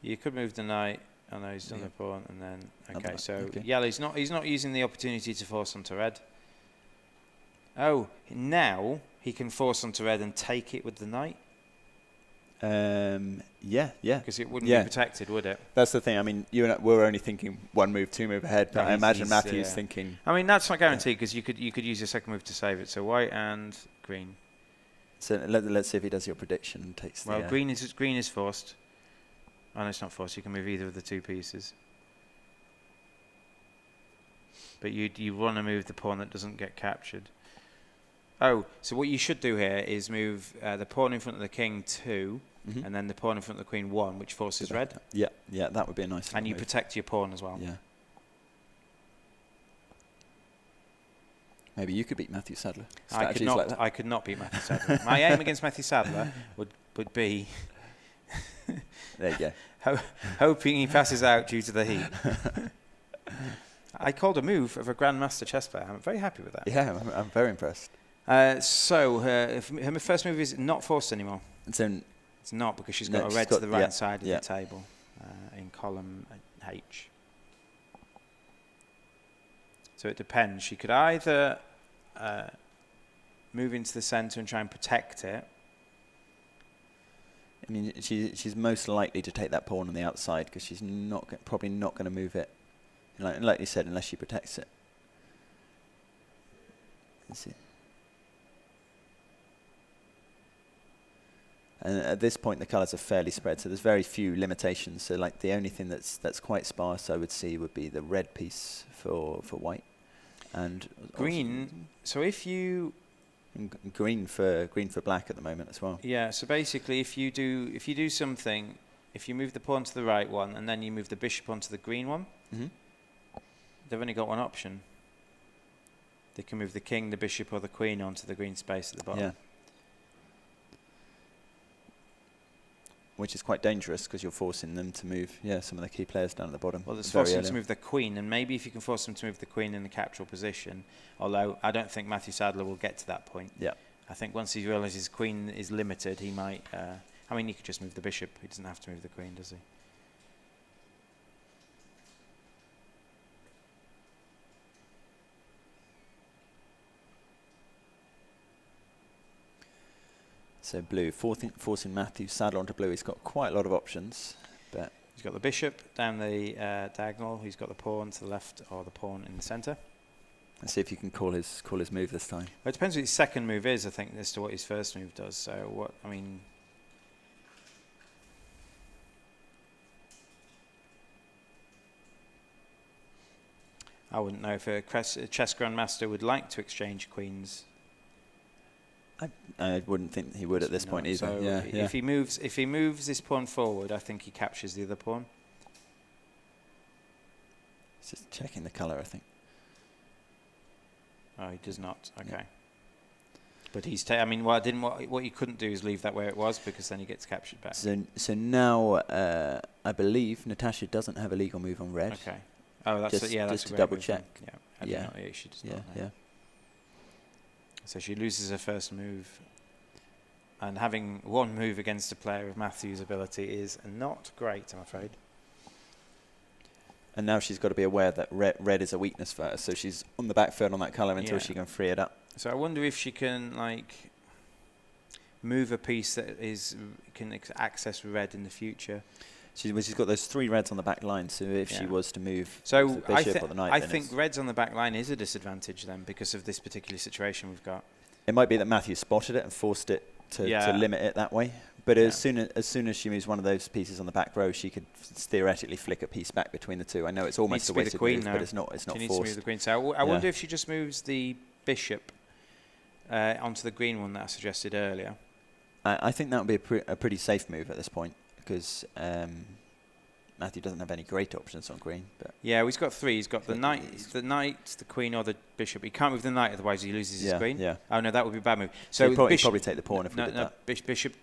S1: You could move the knight. Oh no, he's done the pawn, and then yellow's not. He's not using the opportunity to force onto red. Oh, now he can force onto red and take it with the knight.
S2: Yeah.
S1: Because it wouldn't be protected, would it?
S2: That's the thing. I mean, you and I, we're only thinking 1 move, 2 move ahead, but I imagine Matthew's thinking.
S1: I mean, that's not guaranteed, because you could use your second move to save it. So white and green.
S2: So let's see if he does your prediction and takes.
S1: Well, green is forced. Oh no, it's not forced. You can move either of the 2 pieces. But you want to move the pawn that doesn't get captured. Oh, so what you should do here is move the pawn in front of the king 2, and then the pawn in front of the queen 1, which forces red.
S2: Yeah, that would be a nice.
S1: And you protect your pawn as well.
S2: Yeah. Maybe you could beat Matthew Sadler.
S1: I could not beat Matthew Sadler. My aim against Matthew Sadler would be.
S2: There you go.
S1: Hoping he passes out due to the heat. I called a move of a grandmaster chess player. I'm very happy with that.
S2: Yeah, I'm very impressed.
S1: So her first move is not forced anymore. It's not, because she's got a red to the right side of the table in column H. So it depends. She could either move into the centre and try and protect it.
S2: I mean, she's most likely to take that pawn on the outside, because she's probably not going to move it, like you said, unless she protects it. Let's see. And at this point, the colours are fairly spread, so there's very few limitations. So, like, the only thing that's quite sparse, I would see, would be the red piece for white, and
S1: green. So if you
S2: green for black at the moment as well.
S1: Yeah. So basically, if you do something, if you move the pawn to the right one and then you move the bishop onto the green one, they've only got one option. They can move the king, the bishop, or the queen onto the green space at the bottom.
S2: Yeah. Which is quite dangerous, because you're forcing them to move, some of the key players down at the bottom.
S1: Well, it's forcing them to move the queen, and maybe if you can force them to move the queen in the captural position, although I don't think Matthew Sadler will get to that point.
S2: Yeah.
S1: I think once he realises queen is limited, he might. I mean, he could just move the bishop. He doesn't have to move the queen, does he?
S2: So blue, forcing Matthew Sadler onto blue. He's got quite a lot of options. But
S1: he's got the bishop down the diagonal. He's got the pawn to the left, or the pawn in the centre.
S2: Let's see if you can call his move this time.
S1: Well, it depends what his second move is, I think, as to what his first move does. So I wouldn't know if a chess grandmaster would like to exchange queens.
S2: I wouldn't think he would at this point either.
S1: So if he moves this pawn forward, I think he captures the other pawn.
S2: He's just checking the colour, I think.
S1: Oh, he does not. Okay. Yeah. But he's. What you couldn't do is leave that where it was, because then he gets captured back.
S2: So now I believe Natasha doesn't have a legal move on red.
S1: Okay. Oh, that's
S2: Just-
S1: yeah. That's
S2: just
S1: a
S2: to
S1: great
S2: double
S1: move then.
S2: check.
S1: Yeah. I
S2: Yeah.
S1: did not, she does
S2: Yeah,
S1: not.
S2: yeah.
S1: So she loses her first move, and having one move against a player of Matthew's ability is not great, I'm afraid.
S2: And now she's got to be aware that red is a weakness for her, so she's on the back foot on that colour until she can free it up.
S1: So I wonder if she can move a piece that can access red in the future.
S2: She's got those 3 reds on the back line, so if she was to move
S1: so
S2: the bishop or the knight,
S1: I think reds on the back line is a disadvantage then because of this particular situation we've got.
S2: It might be that Matthew spotted it and forced it to limit it that way. But as soon as she moves one of those pieces on the back row, she could theoretically flick a piece back between the two. I know it's almost a wasted move, but it's not
S1: She needs
S2: forced.
S1: to move the queen. So I wonder if she just moves the bishop onto the green one that I suggested earlier.
S2: I think that would be a pretty safe move at this point because Matthew doesn't have any great options on green. But
S1: yeah, he's got 3. He's got the knight, the queen, or the bishop. He can't move the knight, otherwise he loses his queen.
S2: Yeah.
S1: Oh no, that would be a bad move. So
S2: he'd probably take the pawn if we did that.
S1: Bishop.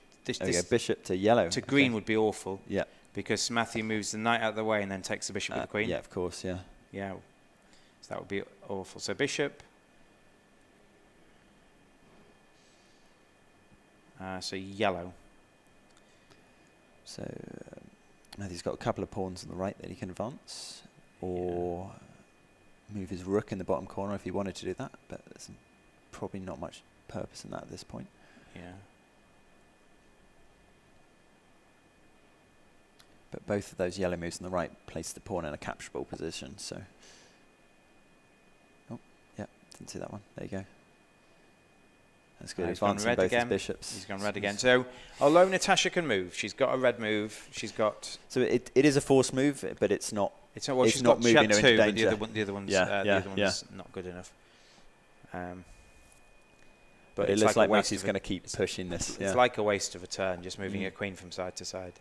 S2: Bishop to yellow.
S1: To green would be awful.
S2: Yeah.
S1: Because Matthew moves the knight out of the way and then takes the bishop with the queen.
S2: Yeah, of course. Yeah.
S1: Yeah. So that would be awful. So bishop. So yellow.
S2: So Matthew's got a couple of pawns on the right that he can advance, or move his rook in the bottom corner if he wanted to do that, but there's probably not much purpose in that at this point.
S1: Yeah.
S2: But both of those yellow moves on the right place the pawn in a capturable position, so... Oh, yeah, didn't see that one. There you go. That's good. Advancing both his bishops.
S1: He's gone red again. So, although Natasha can move, she's got a red move. She's got...
S2: So it is a forced move, but it's not...
S1: It's not. Well, she's
S2: not
S1: got moving
S2: her into danger.
S1: But the other one's not good enough.
S2: But it looks like Matthew's going to keep pushing this.
S1: It's like a waste of a turn, just moving a queen from side to side.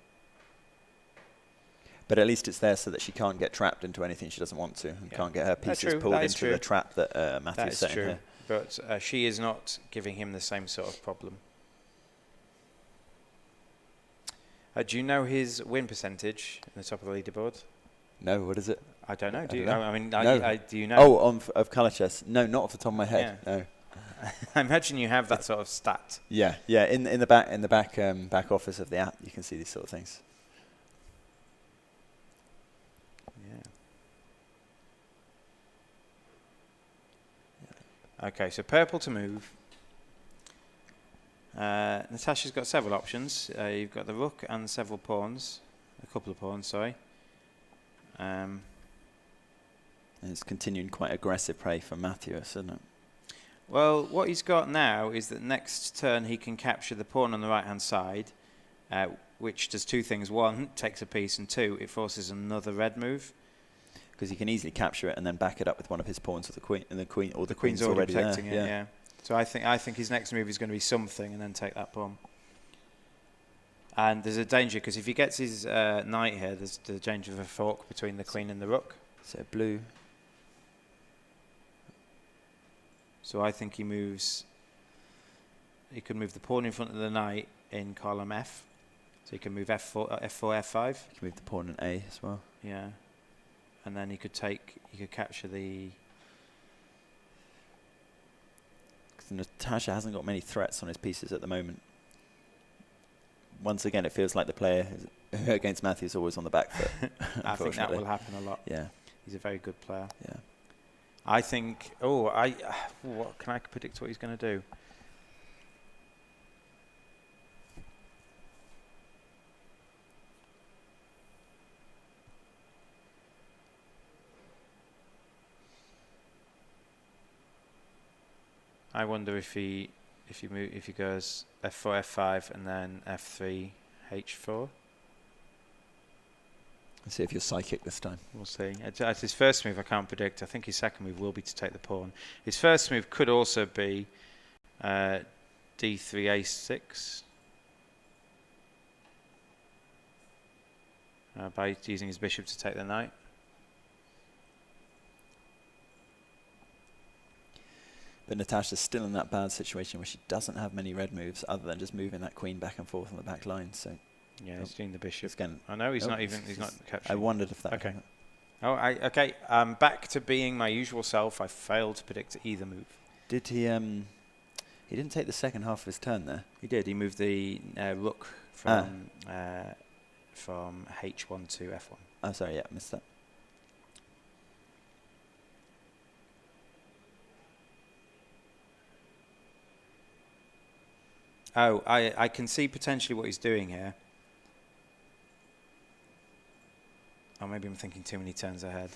S2: But at least it's there so that she can't get trapped into anything she doesn't want to, and can't get her pieces pulled into the trap that Matthew's setting here.
S1: But she is not giving him the same sort of problem. Do you know his win percentage in the top of the leaderboard?
S2: No, what is it?
S1: I don't know. Do you? Do you know?
S2: Oh, of Colour Chess? No, not off the top of my head. Yeah. No.
S1: I imagine you have that sort of stat.
S2: Yeah. In the back office of the app, you can see these sort of things.
S1: Okay, so purple to move. Natasha's got several options. You've got the rook and several pawns. A couple of pawns, sorry.
S2: And it's continuing quite aggressive play for Matthew, isn't it?
S1: Well, what he's got now is that next turn he can capture the pawn on the right-hand side, which does 2 things. 1, takes a piece, and 2, it forces another red move.
S2: Because he can easily capture it and then back it up with one of his pawns with the queen, and the queen's
S1: already protecting
S2: there.
S1: it. Yeah. So I think his next move is going to be something, and then take that pawn. And there's a danger because if he gets his knight here, there's the danger of a fork between the queen and the rook.
S2: So blue.
S1: So I think he moves. He could move the pawn in front of the knight in column F. So he can move F4, F5.
S2: He can move the pawn in A as well.
S1: Yeah. And then he could capture the...
S2: Because Natasha hasn't got many threats on his pieces at the moment. Once again, it feels like the player against Matthew is always on the back foot.
S1: I think that will happen a lot.
S2: Yeah.
S1: He's a very good player.
S2: Yeah.
S1: I think... what can I predict what he's going to do? I wonder if he goes F4, F5, and then F3, H4.
S2: Let's see if you're psychic this time.
S1: We'll see. At his first move, I can't predict. I think his second move will be to take the pawn. His first move could also be D3, A6. By using his bishop to take the knight.
S2: But Natasha's still in that bad situation where she doesn't have many red moves other than just moving that queen back and forth on the back line. So
S1: Yeah, he's doing the bishop.
S2: Again,
S1: I know he's not capturing.
S2: I wondered if that.
S1: Okay. Okay. Back to being my usual self. I failed to predict either move.
S2: Did he? He didn't take the second half of his turn there.
S1: He did. He moved the rook from H1 to F1.
S2: Oh, sorry. Yeah, missed that.
S1: Oh, I can see potentially what he's doing here. Or maybe I'm thinking too many turns ahead.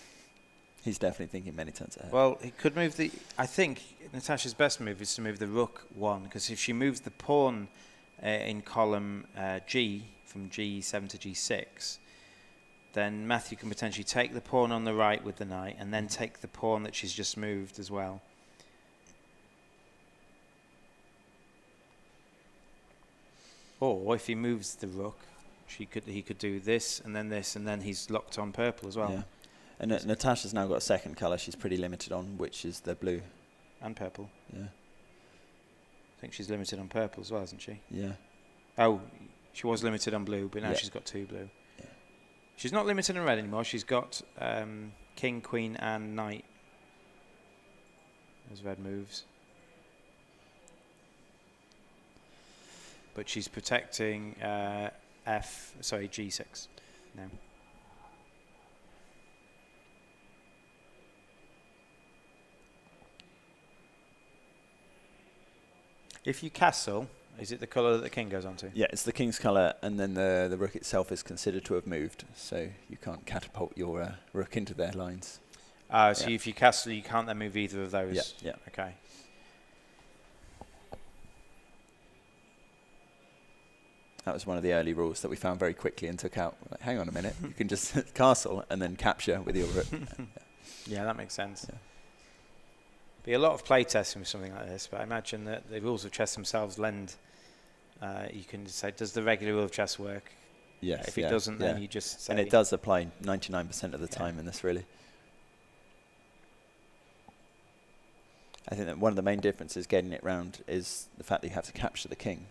S2: He's definitely thinking many turns ahead.
S1: Well, he could move the... I think Natasha's best move is to move the rook 1, because if she moves the pawn in column G, from G7 to G6, then Matthew can potentially take the pawn on the right with the knight, and then take the pawn that she's just moved as well. Or if he moves the rook, he could do this, and then he's locked on purple as well.
S2: Yeah. And Natasha's now got a second colour she's pretty limited on, which is the blue.
S1: And purple.
S2: Yeah.
S1: I think she's limited on purple as well, isn't she?
S2: Yeah.
S1: Oh, she was limited on blue, but now
S2: Yeah.
S1: she's got 2 blue.
S2: Yeah.
S1: She's not limited on red anymore. She's got king, queen, and knight as red moves. But she's protecting G6 now. If you castle, is it the colour that the king goes onto?
S2: Yeah, it's the king's colour, and then the rook itself is considered to have moved, so you can't catapult your rook into their lines.
S1: So if you castle, you can't then move either of those?
S2: Yeah.
S1: Okay.
S2: That was one of the early rules that we found very quickly and took out. Like, hang on a minute, you can just castle and then capture with your rook.
S1: Yeah, that makes sense.
S2: Yeah.
S1: Be a lot of play testing with something like this, but I imagine that the rules of chess themselves lend. You can say, does the regular rule of chess work?
S2: Yes.
S1: If it doesn't, then you just say.
S2: And it does apply 99% of the time in this, really. I think that one of the main differences getting it round is the fact that you have to capture the king.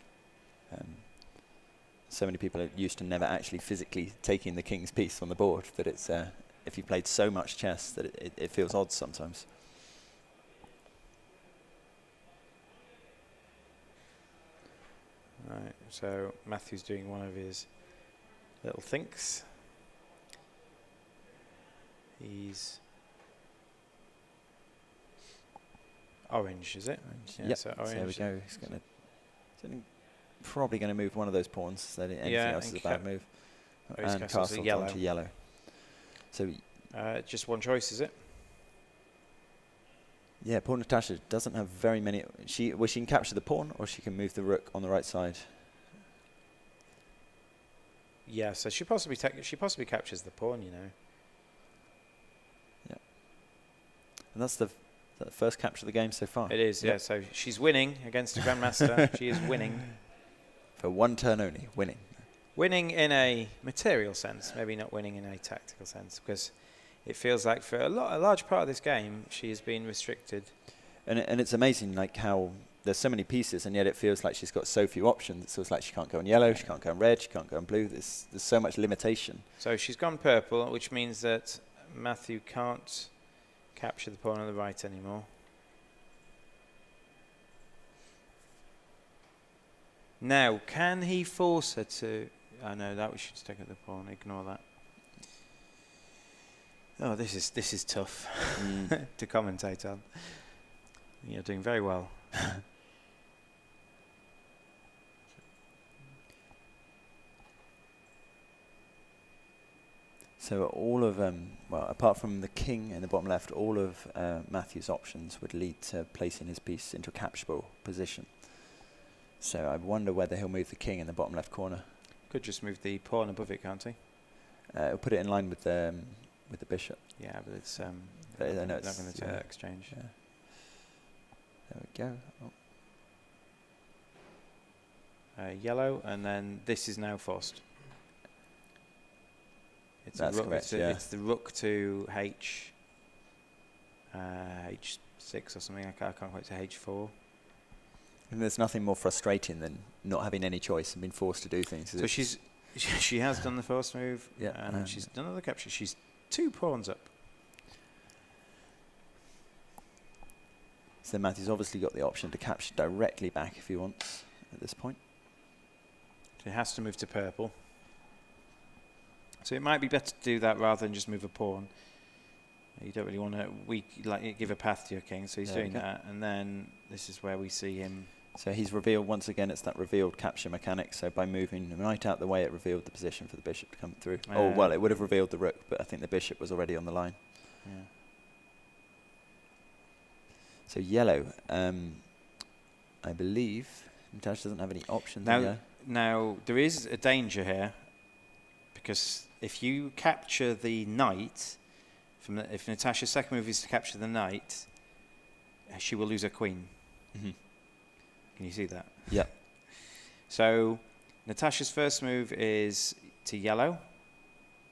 S2: So many people are used to never actually physically taking the king's piece on the board that it's if you played so much chess that it feels odd sometimes.
S1: Right, so Matthew's doing one of his little thinks. He's orange, is it?
S2: Orange.
S1: Yeah,
S2: Yep.
S1: so orange.
S2: There we go. He's probably going to move one of those pawns. So that anything else is a bad move. And castle onto yellow. So
S1: just one choice, is it?
S2: yeah, poor Natasha doesn't have very many. She can capture the pawn, or she can move the rook on the right side.
S1: Yeah, so she possibly captures the pawn, you know.
S2: Yeah, and that's the first capture of the game so far.
S1: It is, yeah. So she's winning against a grandmaster. She is winning.
S2: For one turn only, winning.
S1: Winning in a material sense, maybe not winning in a tactical sense, because it feels like for a large part of this game, she has been restricted.
S2: And it's amazing, like how there's so many pieces, and yet it feels like she's got so few options. It feels like she can't go on yellow, she can't go on red, she can't go on blue. There's so much limitation.
S1: So she's gone purple, which means that Matthew can't capture the pawn on the right anymore. Now, can he force her to... Oh no, that we should stick at the pawn. Ignore that. Oh, this is tough to commentate on. You're doing very well.
S2: So all of well, apart from the king in the bottom left, all of Matthew's options would lead to placing his piece into a capturable position. So I wonder whether he'll move the king in the bottom left corner.
S1: Could just move the pawn above it, can't he?
S2: He'll put it in line with the bishop.
S1: Yeah, but it's
S2: But I know
S1: not
S2: it's
S1: going to exchange.
S2: Yeah. There we go. Oh.
S1: Yellow, and then this is now forced. It's
S2: That's
S1: a rook,
S2: correct,
S1: it's the rook to H6 or something. I can't quite say H4.
S2: And there's nothing more frustrating than not having any choice and being forced to do things.
S1: So she's She has done the first move,
S2: Yeah,
S1: and she's done another capture. She's 2 pawns up.
S2: So Matthew's obviously got the option to capture directly back if he wants at this point.
S1: He has to move to purple. So it might be better to do that rather than just move a pawn. You don't really want to give a path to your king, so he's doing that. And then this is where we see him.
S2: So he's revealed, once again, it's that revealed capture mechanic. So by moving the knight out the way, it revealed the position for the bishop to come through. Oh, well, it would have revealed the rook, but I think the bishop was already on the line.
S1: Yeah.
S2: So yellow, I believe Natasha doesn't have any options.
S1: Now, there is a danger here, because if you capture the knight, if Natasha's second move is to capture the knight, she will lose her queen.
S2: Mm-hmm.
S1: Can you see that?
S2: Yeah.
S1: So Natasha's first move is to yellow,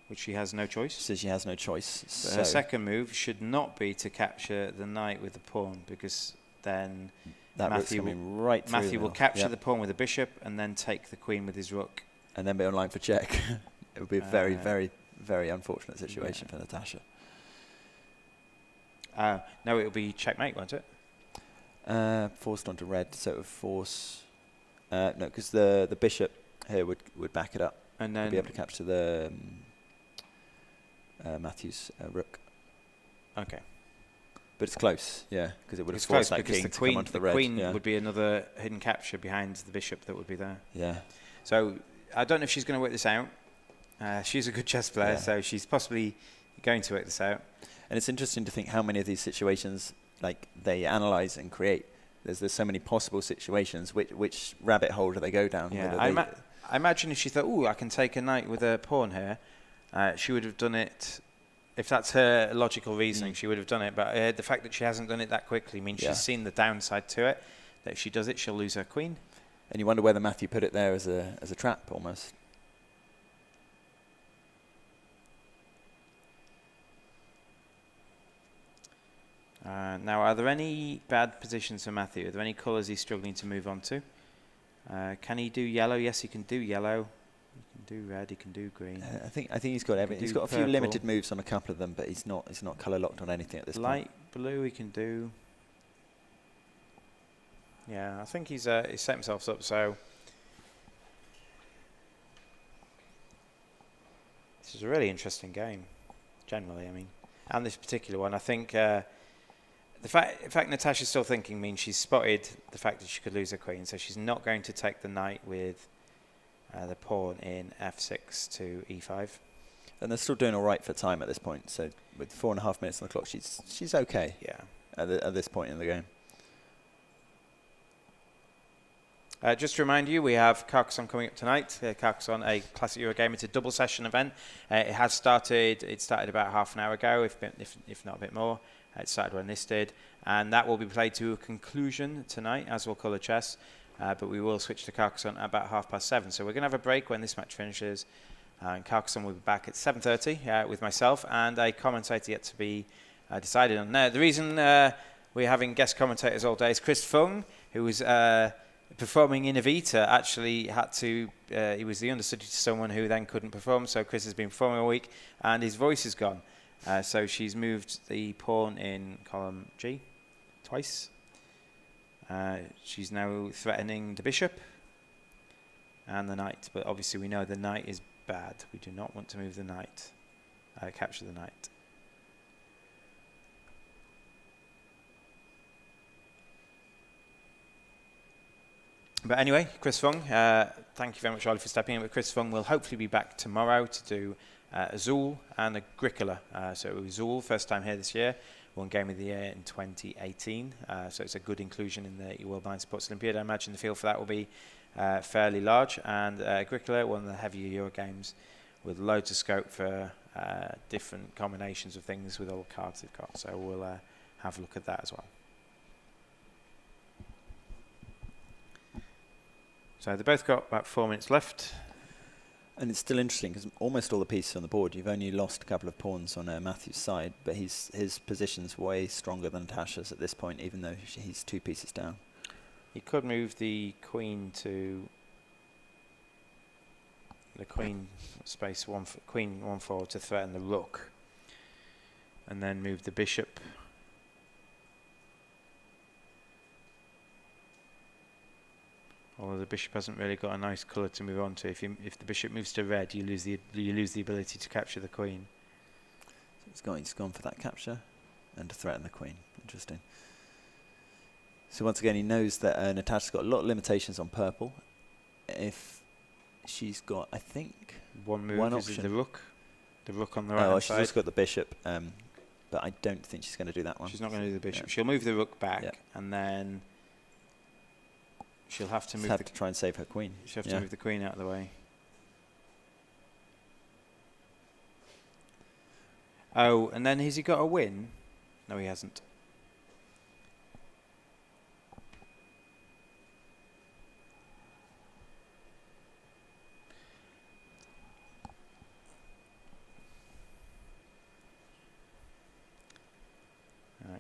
S1: which she has no choice.
S2: So she has no choice.
S1: So her second move should not be to capture the knight with the pawn, because then Matthew will capture the pawn with the bishop and then take the queen with his rook.
S2: And then be online for check. It would be a very, very, very unfortunate situation for Natasha.
S1: No, it will be checkmate, won't it?
S2: Forced onto red, so it would force... no, because the bishop here would back it up. And then be able to capture the Matthew's rook.
S1: Okay.
S2: But it's close, yeah, because it would have
S1: forced
S2: that king to come onto the red.
S1: The queen would be another hidden capture behind the bishop that would be there.
S2: Yeah.
S1: So I don't know if she's going to work this out. She's a good chess player, so she's possibly going to work this out.
S2: And it's interesting to think how many of these situations, like, they analyze and create. There's so many possible situations. Which rabbit hole do they go down?
S1: Yeah, I imagine if she thought, "Oh, I can take a knight with a pawn here," she would have done it. If that's her logical reasoning, she would have done it. But the fact that she hasn't done it that quickly means she's seen the downside to it. That if she does it, she'll lose her queen.
S2: And you wonder whether Matthew put it there as a trap, almost.
S1: Now, are there any bad positions for Matthew? Are there any colours he's struggling to move on to? Can he do yellow? Yes, he can do yellow. He can do red. He can do green.
S2: I think he's got everything. He's got a few limited moves on a couple of them, but he's not colour locked on anything at this point.
S1: Light blue, he can do. Yeah, I think he's set himself up. So this is a really interesting game. Generally, I mean, and this particular one, I think. The fact Natasha's still thinking means she's spotted the fact that she could lose her queen, so she's not going to take the knight with the pawn in f6 to e5.
S2: And they're still doing all right for time at this point. So with 4.5 minutes on the clock, she's okay.
S1: Yeah.
S2: At this point in the game.
S1: Just to remind you, we have Carcassonne coming up tonight. Carcassonne, a classic Eurogamer. It's a double session event. It has started. It started about half an hour ago, if not a bit more. It started when this did, and that will be played to a conclusion tonight, as will Colour Chess. But we will switch to Carcassonne at about 7:30. So we're going to have a break when this match finishes. And Carcassonne will be back at 7:30 with myself and a commentator yet to be decided on. Now, the reason we're having guest commentators all day is Chris Fung, who was performing in Evita, actually had to. He was the understudy to someone who then couldn't perform. So Chris has been performing all week, and his voice is gone. So she's moved the pawn in column G twice. She's now threatening the bishop and the knight, but obviously we know the knight is bad. We do not want to move the knight, capture the knight. But anyway, Chris Fung, thank you very much, Oli, for stepping in. But Chris Fung will hopefully be back tomorrow to do Azul and Agricola. So it was Azul, first time here this year, won Game of the Year in 2018. So it's a good inclusion in the World Blind Sports Olympiad. I imagine the field for that will be fairly large. And Agricola, one of the heavier Euro games with loads of scope for different combinations of things with all the cards they've got. So we'll have a look at that as well. So they both got about 4 minutes left.
S2: And it's still interesting because almost all the pieces on the board, you've only lost a couple of pawns on Matthew's side, but his position's way stronger than Tasha's at this point, even though he's 2 pieces down.
S1: He could move the queen to the queen space queen 1/4 to threaten the rook, and then move the bishop. Although the bishop hasn't really got a nice colour to move on to. If the bishop moves to red, you lose the ability to capture the queen.
S2: So he's gone for that capture and to threaten the queen. Interesting. So once again, he knows that Natasha's got a lot of limitations on purple. If she's got, I think,
S1: one option is the rook on the right
S2: oh,
S1: side.
S2: she's also got the bishop, but I don't think she's going to do that one.
S1: She's not going to do the bishop. She'll move the rook back, and then she'll have to move.
S2: Have to try and save her queen.
S1: She'll have to move the queen out of the way. Oh, and then has he got a win? No, he hasn't.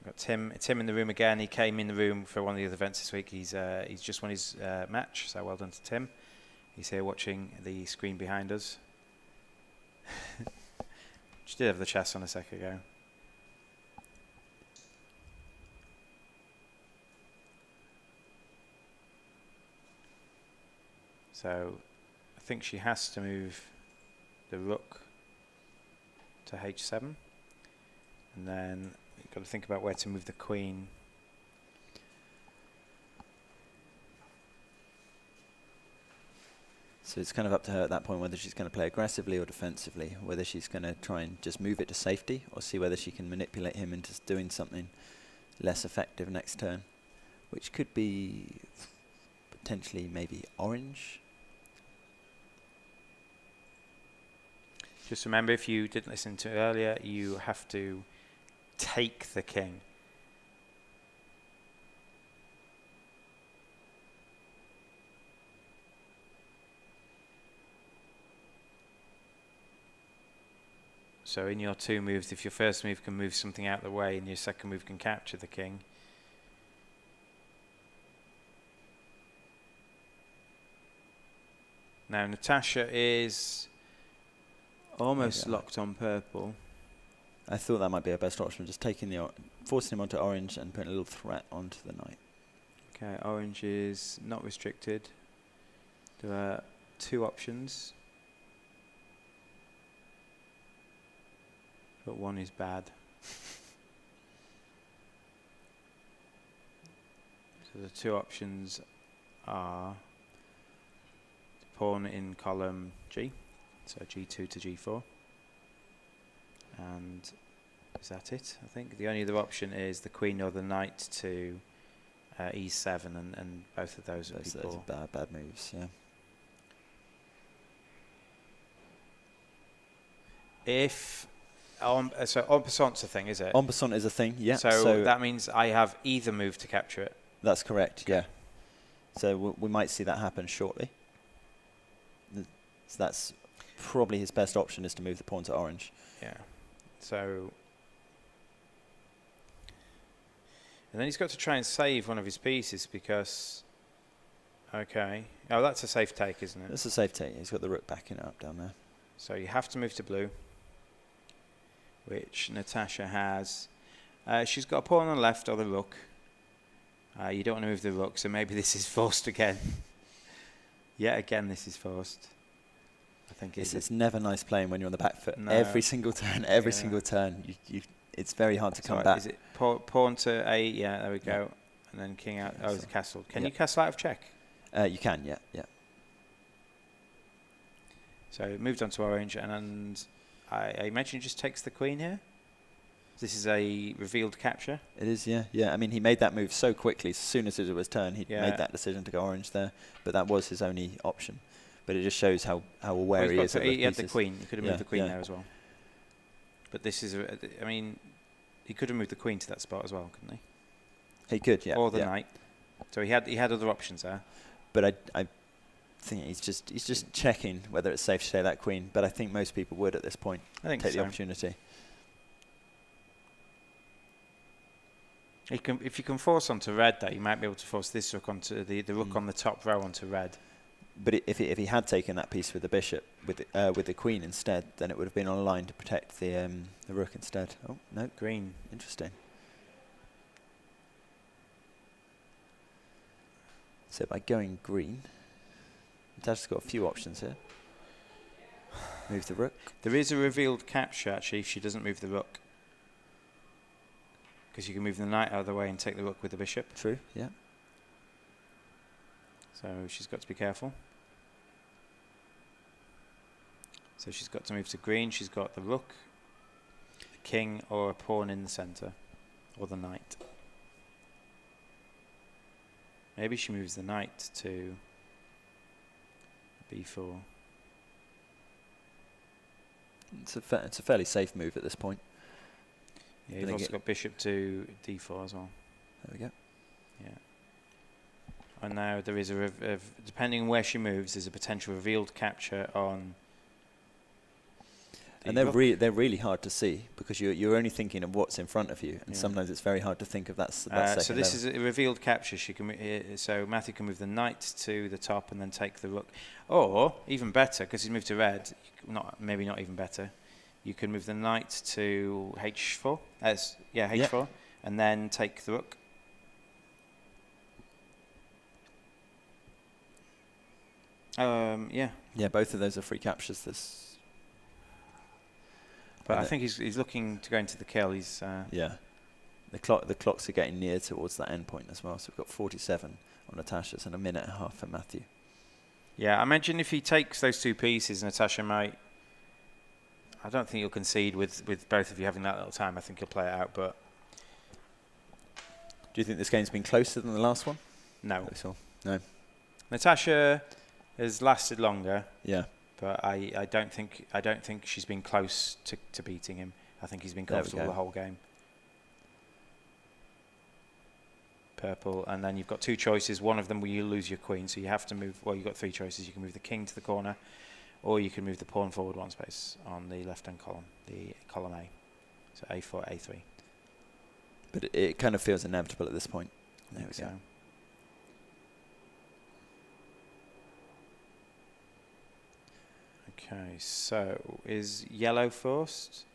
S1: Got Tim in the room again. He came in the room for one of the other events this week. He's just won his match, so well done to Tim. He's here watching the screen behind us. She did have the chess on a sec ago. So I think she has to move the rook to h7, and then you've got to think about where to move the queen.
S2: So it's kind of up to her at that point whether she's going to play aggressively or defensively, whether she's going to try and just move it to safety or see whether she can manipulate him into doing something less effective next turn, which could be potentially maybe orange.
S1: Just remember, if you didn't listen to earlier, you have to take the king. So in your two moves, if your first move can move something out of the way and your second move can capture the king, now Natasha is almost locked on purple.
S2: I thought that might be her best option, just taking forcing him onto orange and putting a little threat onto the knight.
S1: Okay, orange is not restricted. There are two options, but one is bad. So the two options are pawn in column G, so G2 to G4, and is that it? I think the only other option is the queen or the knight to E7, and both of those are
S2: bad moves. Yeah.
S1: If so, en passant's a thing, is it?
S2: En passant is a thing. Yeah.
S1: So that means I have either move to capture it.
S2: That's correct. Okay. Yeah. So we might see that happen shortly. So that's probably his best option, is to move the pawn to orange.
S1: Yeah. So, and then he's got to try and save one of his pieces because, okay. Oh, that's a safe take, isn't it?
S2: That's a safe take. He's got the rook backing up down there.
S1: So you have to move to blue, which Natasha has. She's got a pawn on the left or the rook. You don't want to move the rook, so maybe this is forced again. Yet again, this is forced. I think
S2: it's never nice playing when you're on the back foot.
S1: No.
S2: Every single turn, it's very hard to come back.
S1: Is it pawn to A? Yeah, there we go. Yeah. And then king out. Oh, it's castle. Can you castle out of check?
S2: You can, yeah.
S1: So it moved on to orange, and I imagine he just takes the queen here. This is a revealed capture.
S2: It is, yeah. I mean, he made that move so quickly. As soon as it was turn, he made that decision to go orange there. But that was his only option. But it just shows how aware he is of the pieces.
S1: He had the queen. He could have moved the queen there as well. But this is, I mean, he could have moved the queen to that spot as well, couldn't he?
S2: He could, yeah.
S1: Or the knight. So he had other options there.
S2: But I think he's just checking whether it's safe to take that queen. But I think most people would at this point take the opportunity.
S1: If you can force onto red, though, you might be able to force this rook onto the rook on the top row onto red.
S2: But if he had taken that piece with the bishop, with the queen instead, then it would have been on a line to protect the rook instead. Oh, no.
S1: Green.
S2: Interesting. So by going green, Natasha's got a few options here. Move the rook.
S1: There is a revealed capture, actually, if she doesn't move the rook. Because you can move the knight out of the way and take the rook with the bishop.
S2: True, yeah.
S1: So she's got to be careful. So she's got to move to green. She's got the rook, the king, or a pawn in the centre, or the knight. Maybe she moves the knight to b4.
S2: It's a fairly safe move at this point.
S1: Yeah, you've also got bishop to d4 as well.
S2: There we go.
S1: Yeah. And now there is depending on where she moves, there's a potential revealed capture on.
S2: And they're really hard to see because you're only thinking of what's in front of you, and sometimes it's very hard to think of that second
S1: So this
S2: level.
S1: is a revealed capture. She can so Matthew can move the knight to the top and then take the rook, or even better because he's moved to red. Maybe not even better. You can move the knight to h4. H4, and then take the rook.
S2: Yeah, both of those are free captures.
S1: But I think he's looking to go into the kill. He's
S2: the clocks are getting near towards that end point as well. So we've got 47 on Natasha's and a minute and a half for Matthew.
S1: Yeah, I imagine if he takes those two pieces, Natasha might. I don't think you'll concede with both of you having that little time. I think you'll play it out. But
S2: do you think this game's been closer than the last one?
S1: No.
S2: No.
S1: Natasha has lasted longer.
S2: Yeah.
S1: But I don't think she's been close to beating him. I think he's been comfortable the whole game. Purple, and then you've got two choices. One of them where you lose your queen, so you have to move. Well, you've got three choices. You can move the king to the corner, or you can move the pawn forward one space on the left-hand column, the column A. So A4, A3.
S2: But it kind of feels inevitable at this point. There we go.
S1: Okay, so is yellow first?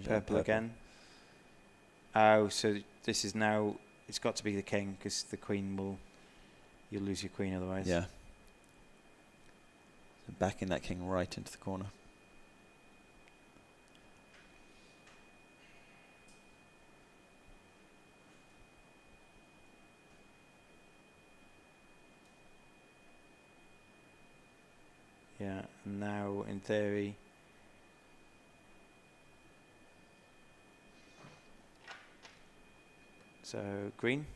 S1: Purple again. Oh, so this is now. It's got to be the king because the queen you'll lose your queen otherwise.
S2: Yeah. So backing that king right into the corner.
S1: Yeah, and now in theory. So green.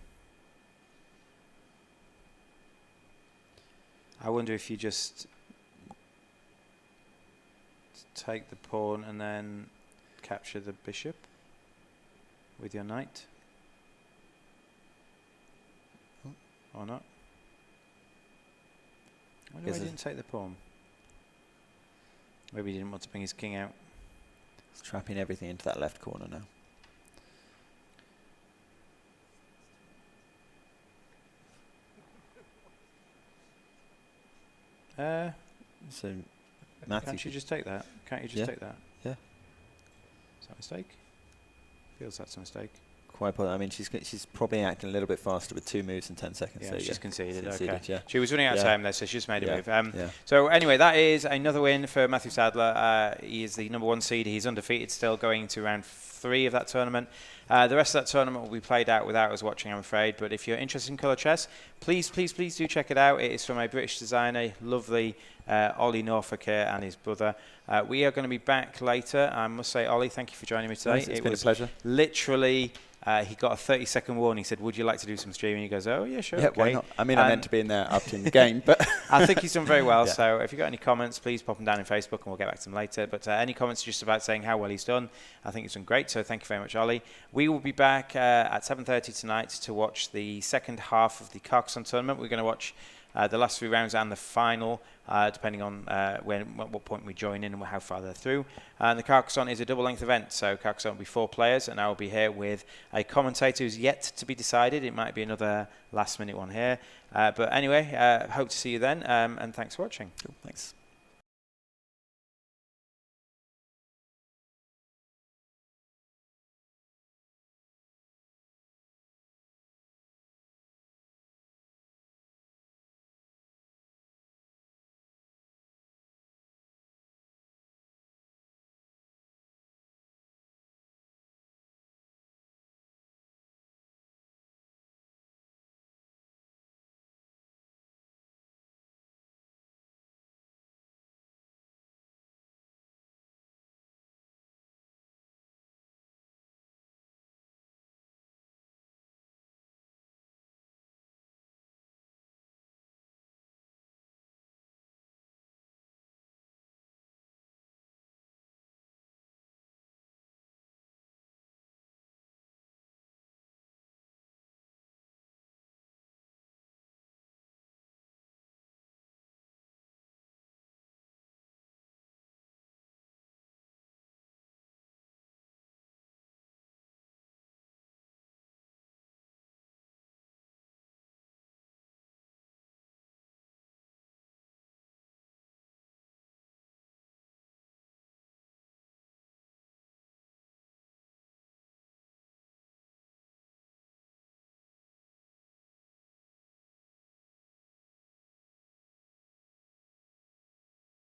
S1: I wonder if you just take the pawn and then capture the bishop with your knight. Or not. I wonder why he didn't take the pawn. Maybe he didn't want to bring his king out.
S2: He's trapping everything into that left corner now. So Matthew,
S1: can't you just take that? Can't you just take that?
S2: Yeah.
S1: Is that a mistake? Feels that's a mistake.
S2: Quite possible. I mean, she's probably acting a little bit faster with 2 moves in 10 seconds.
S1: Yeah,
S2: so
S1: she's conceded. Okay.
S2: Yeah.
S1: She was running out of time there, so she just made a move.
S2: So
S1: So anyway, that is another win for Matthew Sadler. He is the #1 seed. He's undefeated still, going to round 3 of that tournament. The rest of that tournament will be played out without us watching, I'm afraid. But if you're interested in colour chess, please do check it out. It is from a British designer, lovely Oli Norfolk here and his brother. We are going to be back later. I must say, Oli, thank you for joining me today.
S2: Nice, it's been a pleasure.
S1: Literally, he got a 30-second warning. He said, would you like to do some streaming? He goes, oh, yeah, sure.
S2: Yeah,
S1: okay.
S2: why not? I mean, I meant to be in there up in the game, but
S1: I think he's done very well. Yeah. So if you've got any comments, please pop them down in Facebook and we'll get back to them later. But any comments just about saying how well he's done, I think he's done great. So thank you very much, Oli. We will be back at 7:30 tonight to watch the second half of the Carcassonne tournament. We're going to watch the last 3 rounds and the final, depending on what point we join in and how far they're through. And the Carcassonne is a double-length event, so Carcassonne will be 4 players, and I will be here with a commentator who's yet to be decided. It might be another last-minute one here. But anyway, hope to see you then, and thanks for watching.
S2: Cool, thanks.